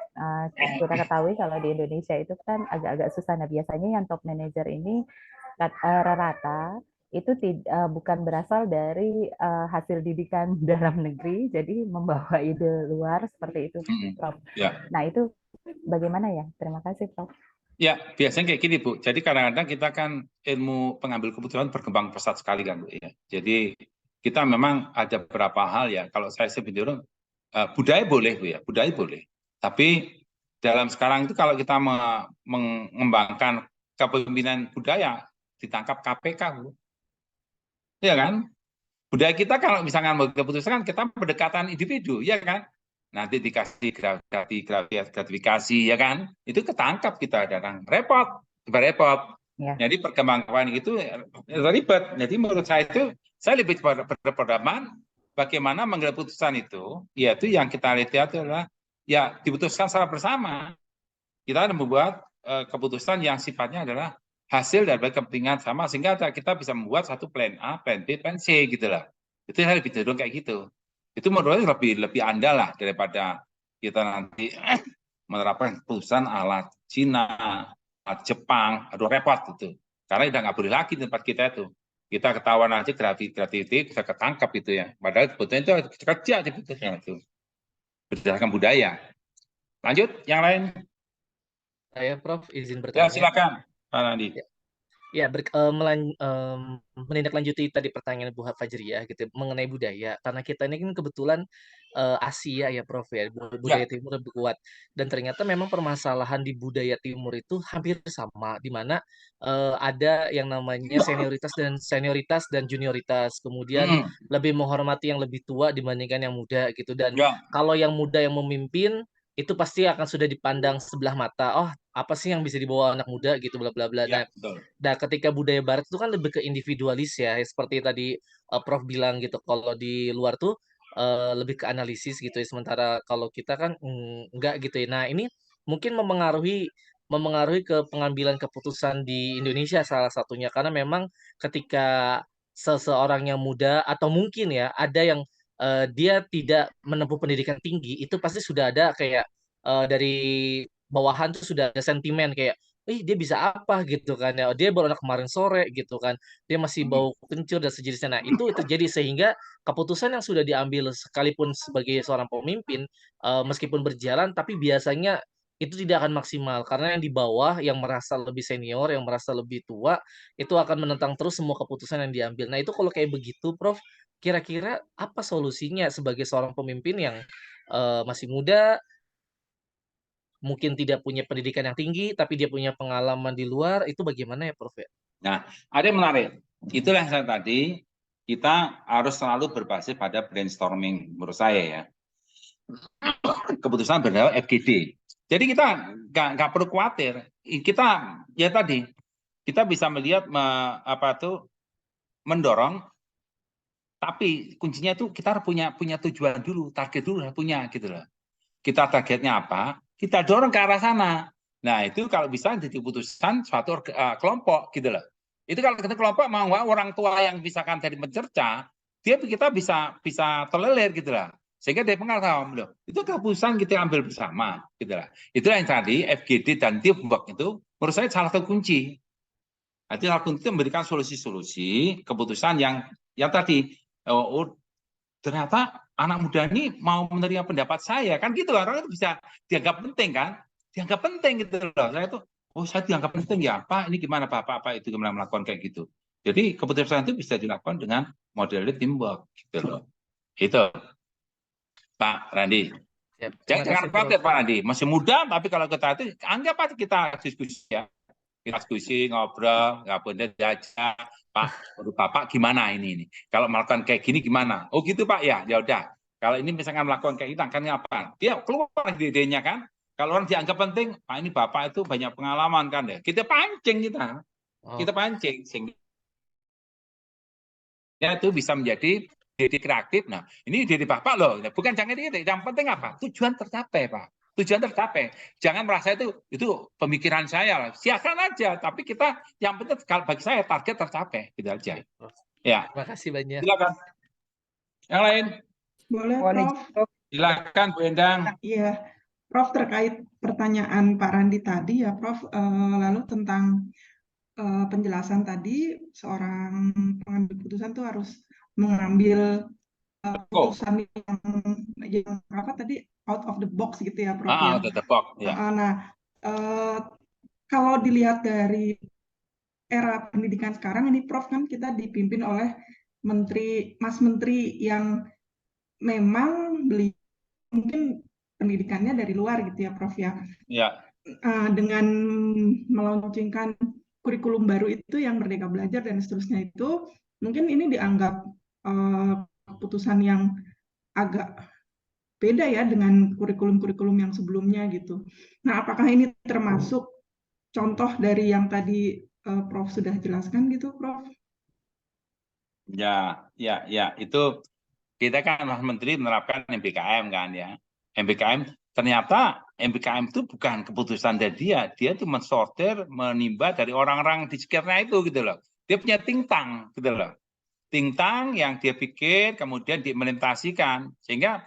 kita ketahui kalau di Indonesia itu kan agak-agak susah. Nah, biasanya yang top manager ini rata-rata itu bukan berasal dari hasil didikan dalam negeri, jadi membawa ide luar seperti itu, Prof. Nah, itu bagaimana ya? Terima kasih, Prof. Ya, biasanya kayak gini, Bu. Jadi kadang-kadang kita kan ilmu pengambil keputusan berkembang pesat sekali kan, Bu. Ya. Jadi kita memang ada beberapa hal ya. Kalau saya sebetulnya budaya boleh, Bu ya. Budaya boleh. Tapi dalam sekarang itu kalau kita mengembangkan kepemimpinan budaya, ditangkap KPK, Bu. Ya kan? Budaya kita kalau misalnya mau keputusan kan kita pendekatan individu, ya kan? Nanti dikasih gratifikasi, ya kan? Itu ketangkap kita, dan repot. Ya. Jadi perkembangan itu ribet. Jadi menurut saya itu, saya lebih berpendapat bagaimana mengambil keputusan itu, yaitu yang kita lihat adalah ya diputuskan secara bersama. Kita membuat keputusan yang sifatnya adalah hasil dari kepentingan sama, sehingga kita bisa membuat satu plan A, plan B, plan C gitu lah. Itu saya lebih cenderung kayak gitu. Itu menurut saya lebih andal lah daripada kita nanti menerapkan keputusan ala Cina, ala Jepang, aduh repot itu. Karena udah nggak boleh lagi di tempat kita itu. Kita ketahuan aja gratis, kita ketangkap itu ya. Padahal sebetulnya itu kerja sebetulnya itu. Berdasarkan budaya. Lanjut, yang lain. Saya Prof izin Ya, bertanya. silakan, Pak Nandi. Ya, menindaklanjuti tadi pertanyaan Bu Fajriyah gitu mengenai budaya. Karena kita ini kan kebetulan Asia ya Prof ya, budaya Timur lebih kuat. Dan ternyata memang permasalahan di budaya Timur itu hampir sama, di mana ada yang namanya senioritas dan junioritas. Kemudian lebih menghormati yang lebih tua dibandingkan yang muda gitu. Dan kalau yang muda yang memimpin itu pasti akan sudah dipandang sebelah mata. Oh, apa sih yang bisa dibawa anak muda gitu bla bla bla. Ya, betul. Nah, ketika budaya barat itu kan lebih ke individualis ya, seperti tadi Prof bilang gitu. Kalau di luar tuh lebih ke analisis gitu ya. Sementara kalau kita kan enggak gitu ya. Nah, ini mungkin memengaruhi ke pengambilan keputusan di Indonesia salah satunya karena memang ketika seseorang yang muda atau mungkin ya ada yang dia tidak menempuh pendidikan tinggi itu pasti sudah ada kayak dari bawahan tuh sudah ada sentimen kayak dia bisa apa gitu kan ya dia baru anak kemarin sore gitu kan dia masih bau kencur dan sejenisnya. Nah itu terjadi sehingga keputusan yang sudah diambil sekalipun sebagai seorang pemimpin meskipun berjalan tapi biasanya itu tidak akan maksimal karena yang di bawah yang merasa lebih senior yang merasa lebih tua itu akan menentang terus semua keputusan yang diambil. Nah itu kalau kayak begitu Prof, kira-kira apa solusinya sebagai seorang pemimpin yang masih muda, mungkin tidak punya pendidikan yang tinggi, tapi dia punya pengalaman di luar, itu bagaimana ya Prof? Nah, ada yang menarik. Itulah yang saya tadi, kita harus selalu berbasis pada brainstorming menurut saya ya. Keputusan berdasarkan FGD. Jadi kita nggak perlu khawatir. Kita ya tadi kita bisa melihat mendorong, tapi kuncinya itu kita punya tujuan dulu, target dulu punya gitu loh. Kita targetnya apa? Kita dorong ke arah sana. Nah itu kalau bisa jadi keputusan suatu kelompok gitu loh. Itu kalau kita kelompok mau orang tua yang misalkan dari mencerca, kita bisa terlelir gitu lah. Sehingga dari pengalaman loh, itu keputusan kita ambil bersama gitu lah. Itulah yang tadi FGD dan teamwork itu menurut saya salah satu kunci. Nanti salah satu kunci memberikan solusi-solusi keputusan yang tadi ternyata anak muda ini mau menerima pendapat saya kan gitu orang itu bisa dianggap penting kan, dianggap penting gitu loh. Saya itu saya dianggap penting ya Pak, ini gimana Pak itu gimana melakukan kayak gitu. Jadi keputusan itu bisa dilakukan dengan model teamwork gitu loh. Itu Pak Randi. Jangan khawatir Pak Randi, masih muda tapi kalau kita itu anggap aja kita diskusi ya. Kita diskusi, ngobrol, nggak boleh diajak. Pak, Bapak gimana ini? Kalau melakukan kayak gini gimana? Oh gitu Pak ya, ya udah. Kalau ini misalkan melakukan kayak gitu, akan apa? Dia keluar ide-idenya kan. Kalau orang dianggap penting, Pak ini Bapak itu banyak pengalaman kan ya. Kita pancing kita pancing sehingga itu bisa menjadi ide kreatif. Nah, ini ide Bapak loh. Bukan jangan ide, yang penting apa? Tujuan tercapai Pak. Tujuan tercapai. Jangan merasa itu pemikiran saya lah. Silakan aja, tapi kita yang penting bagi saya target tercapai, gitu aja. Ya. Terima kasih banyak. Silakan. Yang lain? Boleh, Prof. Silakan Bu Endang. Iya, Prof terkait pertanyaan Pak Randi tadi ya, Prof. Lalu tentang penjelasan tadi seorang pengambil keputusan tuh harus mengambil keputusan yang apa tadi out of the box gitu ya Prof ya. Out of the box ya. Nah kalau dilihat dari era pendidikan sekarang ini Prof kan kita dipimpin oleh Mas Menteri yang memang beliau mungkin pendidikannya dari luar gitu ya Prof ya. Ya. Dengan melaunchingkan kurikulum baru itu yang Merdeka Belajar dan seterusnya itu mungkin ini dianggap keputusan yang agak beda ya dengan kurikulum-kurikulum yang sebelumnya gitu. Nah, apakah ini termasuk contoh dari yang tadi Prof sudah jelaskan gitu, Prof? Ya, itu kita kan Mas Menteri menerapkan MBKM kan ya. MBKM ternyata MBKM itu bukan keputusan dari dia itu mensortir, menimba dari orang-orang di sekitarnya itu gitu loh. Dia punya think tank gitu loh. Think tank yang dia pikir kemudian diimplementasikan sehingga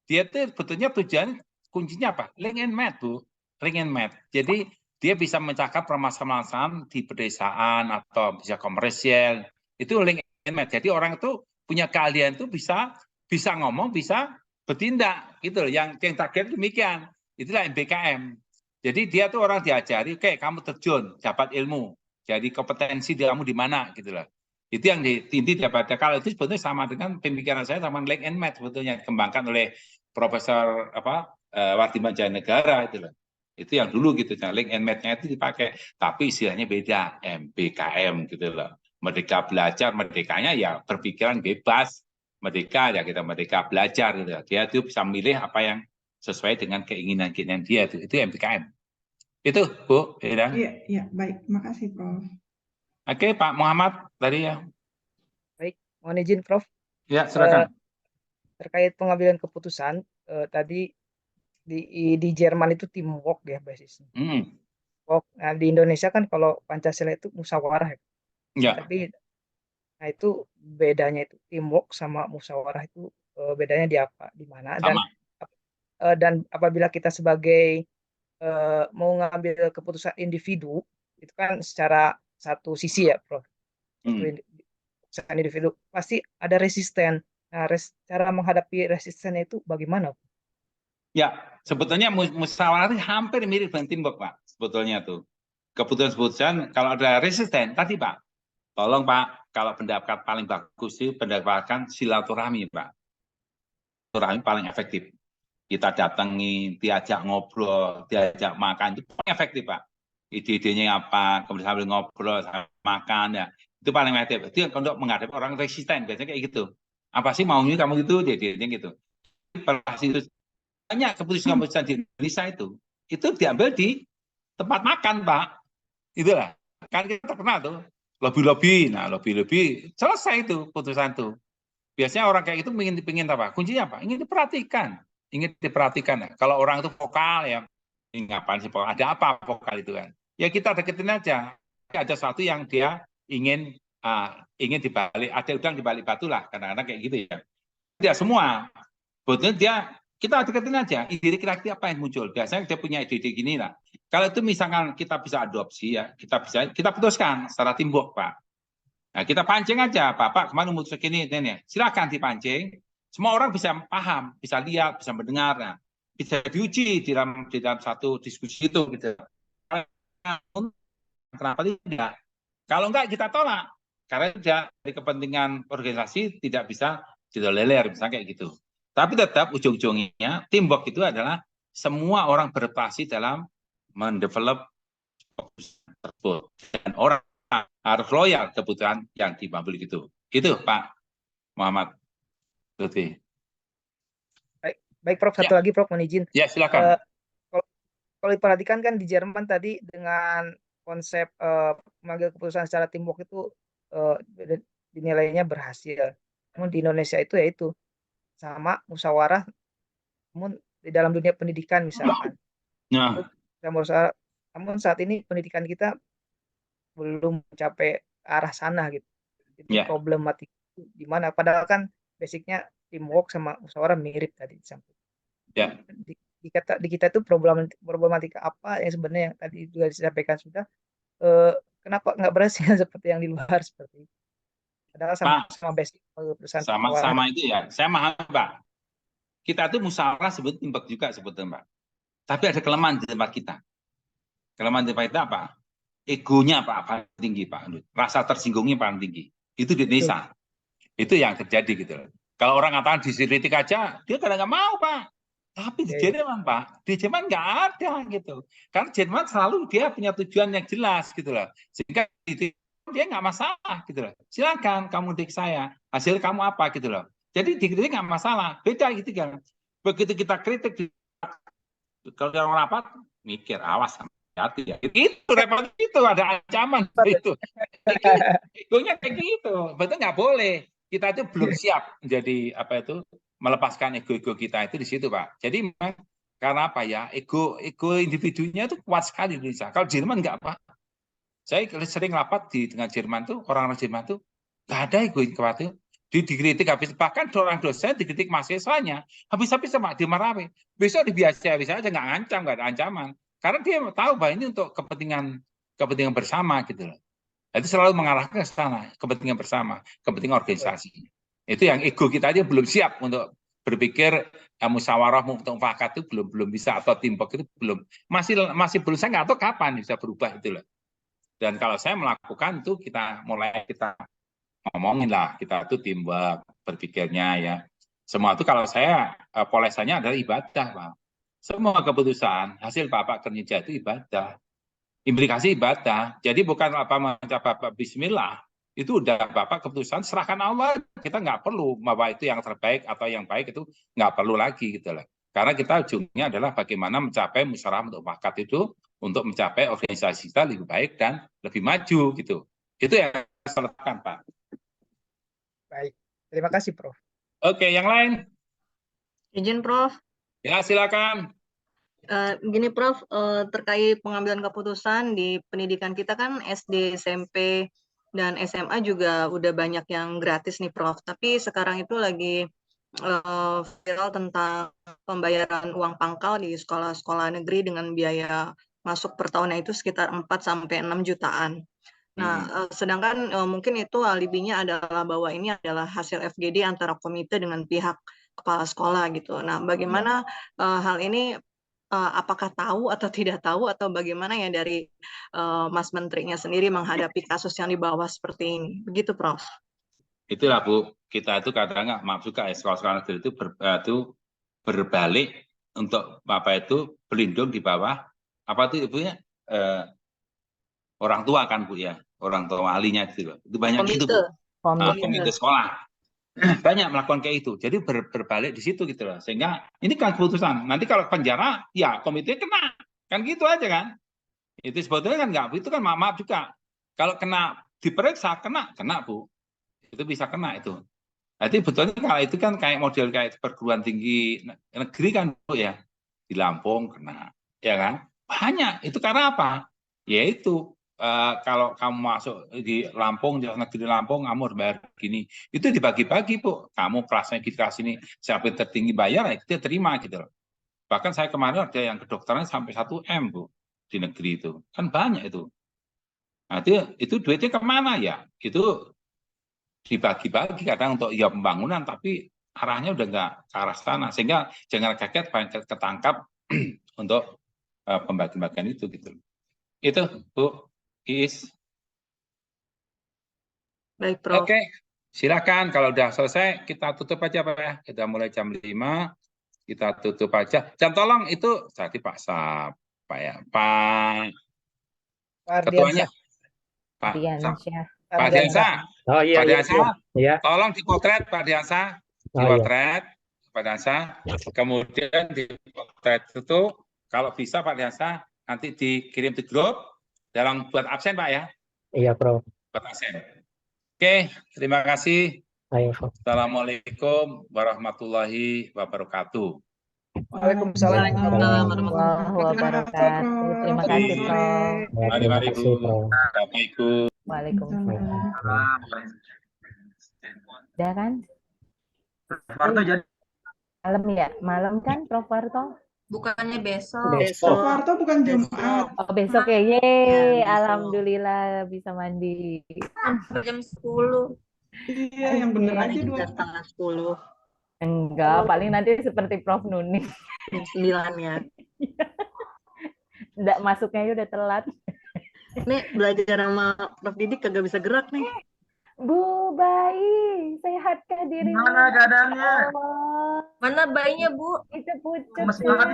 dia itu sebetulnya tujuan kuncinya apa? Link and match, Bu. Link and match. Jadi dia bisa mencakap permasalahan di pedesaan atau bisa komersial. Itu link and match. Jadi orang itu punya keahlian itu bisa ngomong, bisa bertindak gitu loh. Yang target demikian. Itulah MBKM. Jadi dia tuh orang diajari, oke, kamu terjun, dapat ilmu. Jadi kompetensi kamu di mana gitu loh. Itu yang inti daripada, kalau itu sebetulnya sama dengan pemikiran saya sama link and match sebetulnya dikembangkan oleh Profesor Wardi Manjanegara itu loh. Itu yang dulu gitu, link and match-nya itu dipakai, tapi istilahnya beda, MBKM gitu loh. Merdeka belajar, merdekanya ya berpikiran bebas, merdeka ya kita merdeka belajar gitu. Dia tuh bisa milih apa yang sesuai dengan keinginan dia, itu MBKM. Itu Bu, ya. Iya, baik. Makasih, Prof. Oke, Pak Muhammad tadi ya. Baik, mohon izin Prof. Ya, silakan. Terkait pengambilan keputusan, tadi di Jerman itu teamwork ya basisnya. Nah, di Indonesia kan kalau Pancasila itu musyawarah ya. Tapi nah itu bedanya itu teamwork sama musyawarah itu bedanya di mana? Dan apabila kita sebagai mau ngambil keputusan individu itu kan secara satu sisi ya, Prof. Keputusan individu pasti ada resisten. Nah, cara menghadapi resisten itu bagaimana? Ya, sebetulnya musyawarah hampir mirip dengan teamwork, Pak. Sebetulnya tuh keputusan kalau ada resisten tadi, Pak. Tolong Pak, kalau pendapat paling bagus sih pendapatkan silaturahmi, Pak. Silaturahmi paling efektif. Kita datangi, diajak ngobrol, diajak makan, itu paling efektif, Pak. Ide-idenya apa, kemudian sambil ngobrol, sambil makan, ya. Itu paling efektif. Itu untuk menghadapi orang resisten, biasanya kayak gitu. Apa sih maunya kamu gitu, ide-idenya gitu. Banyak keputusan-keputusan di Indonesia itu diambil di tempat makan, Pak. Itulah. Kan kita terkenal tuh, lobby-lobby. Nah, lobby-lobby, selesai itu putusan tuh. Biasanya orang kayak itu ingin apa? Kuncinya apa? Ingin diperhatikan. Nah, kalau orang itu vokal ya, ini ngapain sih vokal? Ada apa vokal itu kan? Ya kita deketin aja. Ada sesuatu yang dia ingin dibalik, ada udang dibalik batu lah, kadang-kadang kayak gitu ya. Tidak semua. Sebetulnya dia kita deketin aja, ide kira-kira apa yang muncul. Biasanya dia punya ide gini lah. Kalau itu misalkan kita bisa adopsi ya, kita putuskan secara teamwork, Pak. Nah, kita pancing aja, Bapak kemana memutuskan ini. Silakan dipancing. Semua orang bisa paham, bisa lihat, bisa mendengar, nah, bisa diuji di dalam satu diskusi itu gitu. Kenapa tidak? Kalau enggak kita tolak, karena dari kepentingan organisasi tidak bisa ditolerir, misalnya kayak gitu. Tapi tetap ujung-ujungnya teamwork itu adalah semua orang berpartisipasi dalam mendevelop tersebut, dan orang harus loyal kebutuhan yang diambil gitu. Itu Pak Muhammad. Baik Prof, satu lagi Prof, mohon izin. Ya, silakan. Kalau diperhatikan kan di Jerman tadi dengan konsep mengambil keputusan secara teamwork itu dinilainya berhasil. Namun di Indonesia itu yaitu sama musyawarah, namun di dalam dunia pendidikan misalkan. Namun saat ini pendidikan kita belum mencapai arah sana gitu. Itu problematik di mana? Padahal kan basicnya teamwork sama musyawarah mirip tadi disampaikan. Di kita itu problematika apa yang sebenarnya yang tadi juga disampaikan sudah, kenapa nggak berhasil seperti yang di luar seperti itu? Padahal sama basic perusahaan sama itu ya. Saya memahami, Pak. Kita tuh musyawarah sebut teamwork juga sebetulnya, Pak. Tapi ada kelemahan di tempat kita. Kelemahan di tempat kita apa? Egonya Pak paling tinggi, Pak. Rasa tersinggungnya paling tinggi. Itu di Indonesia. Itu yang terjadi gitu. Kalau orang katakan dikritik aja, dia kadang nggak mau, Pak. Tapi di Jerman, Pak, di Jerman nggak ada gitu. Karena Jerman selalu dia punya tujuan yang jelas gitu loh. Sehingga dia nggak masalah gitu loh. Silakan kamu dik saya, hasil kamu apa gitu loh. Jadi dikritik nggak masalah. Beda gitu kan. Begitu kita kritik, kalau orang rapat mikir, awas hati ya. Itu repot, itu ada ancaman itu. Egonya kayak gitu. Betul nggak boleh. Kita itu belum siap menjadi apa itu, melepaskan ego-ego kita itu di situ, Pak. Jadi memang karena apa ya, ego individunya itu kuat sekali di Indonesia. Kalau Jerman nggak, Pak. Saya sering rapat dengan Jerman tuh, orang-orang Jerman tuh nggak ada ego kuat itu. dikritik habis, bahkan seorang dosen dikritik mahasiswanya habis-habis sama dimarahin, besok dibiasa aja nggak ngancam, nggak ada ancaman, karena dia tahu bahwa ini untuk kepentingan bersama gitu loh. Itu selalu mengarahkan ke sana, kepentingan bersama, kepentingan organisasi. Itu yang ego kita aja belum siap untuk berpikir musyawarah mufakat itu belum bisa, atau teamwork itu belum, masih belum, saya nggak tahu kapan bisa berubah itu loh. Dan kalau saya melakukan itu kita ngomongin lah, kita itu teamwork berpikirnya ya. Semua itu kalau saya polesannya adalah ibadah, Pak. Semua keputusan hasil Bapak kerja itu ibadah, implikasi ibadah. Jadi bukan apa Bapak bismillah, itu udah Bapak keputusan serahkan Allah. Kita nggak perlu bahwa itu yang terbaik atau yang baik, itu nggak perlu lagi gitu loh. Karena kita ujungnya adalah bagaimana mencapai musyawarah mufakat itu untuk mencapai organisasi kita lebih baik dan lebih maju gitu. Itu yang saya lakukan, Pak. Baik, terima kasih Prof. Oke, yang lain? Izin Prof. Ya, silakan. Gini Prof, terkait pengambilan keputusan di pendidikan kita kan SD, SMP, dan SMA juga udah banyak yang gratis nih Prof. Tapi sekarang itu lagi viral tentang pembayaran uang pangkal di sekolah-sekolah negeri dengan biaya masuk per tahunnya itu sekitar 4-6 jutaan. Nah, sedangkan mungkin itu alibinya adalah bahwa ini adalah hasil FGD antara komite dengan pihak kepala sekolah gitu. Nah, bagaimana hal ini, apakah tahu atau tidak tahu, atau bagaimana ya dari Mas Menterinya sendiri menghadapi kasus yang di bawah seperti ini? Begitu, Prof. Itulah Bu, kita itu kadang nggak maaf juga ya, sekolah-sekolah negeri itu berbalik untuk apa itu berlindung di bawah apa itu ibunya orang tua kan Bu ya, orang tua walinya gitu loh. Itu banyak gitu Bu. Komite sekolah banyak melakukan kayak itu. Jadi berbalik di situ gitu loh. Sehingga ini kan keputusan. Nanti kalau penjara ya komite kena. Kan gitu aja kan. Itu sebetulnya kan enggak, itu kan maaf juga. Kalau kena diperiksa kena Bu. Itu bisa kena itu. Jadi betulnya kalau itu kan kayak model kayak perguruan tinggi negeri kan Bu ya. Di Lampung kena. Ya kan? Banyak. Itu karena apa? Yaitu kalau kamu masuk di Lampung, di negeri Lampung, kamu harus bayar gini. Itu dibagi-bagi, Bu. Kamu kelasnya kelas ini, siapa yang tertinggi bayar, ya kita terima gitu loh. Bahkan saya kemarin ada yang kedokteran sampai 1 M, Bu, di negeri itu. Kan banyak itu. Nah, itu duitnya kemana ya? Itu dibagi-bagi kadang untuk ya pembangunan, tapi arahnya udah nggak ke arah sana. Sehingga jangan kaget banyak ketangkap untuk pembagian itu gitu. Itu, Bu. Is. Baik, Prof. Oke, silakan kalau udah selesai kita tutup aja Pak ya. Kita mulai jam 5, kita tutup aja. Dan tolong itu tadi Pak Pak ya, Pak Ketuanya. Pak Diansa. Oh iya, Pak Diansa. Iya. Tolong dipotret Pak Diansa. Dipotret Pak Diansa. Kemudian dipotret itu kalau bisa Pak Diansa nanti dikirim di grup. Dalam buat absen Pak ya. Iya, Prof. Buat absen. Oke, terima kasih. Ayo, Prof. Assalamualaikum warahmatullahi wabarakatuh. Waalaikumsalam warahmatullahi wabarakatuh. Terima kasih, Prof. Mari Bu. Assalamualaikum. Waalaikumsalam. Udah kan? Malam ya? Malam kan, Prof Warto? Bukannya besok. Prof Warto bukan Jumat. Oh, besok ya. Yeay, alhamdulillah bisa mandi. Jam 10. Iya, yang bener aja 2:30. Enggak, paling nanti seperti Prof Nuni. Jam 9 ya. Nggak, masuknya udah telat. Nih belajar sama Prof Didik kagak bisa gerak nih. Bu Bayi, sehatkah dirimu? Gimana keadaannya? Allah. Mana bayinya, Bu? Itu pucuk. Lemes banget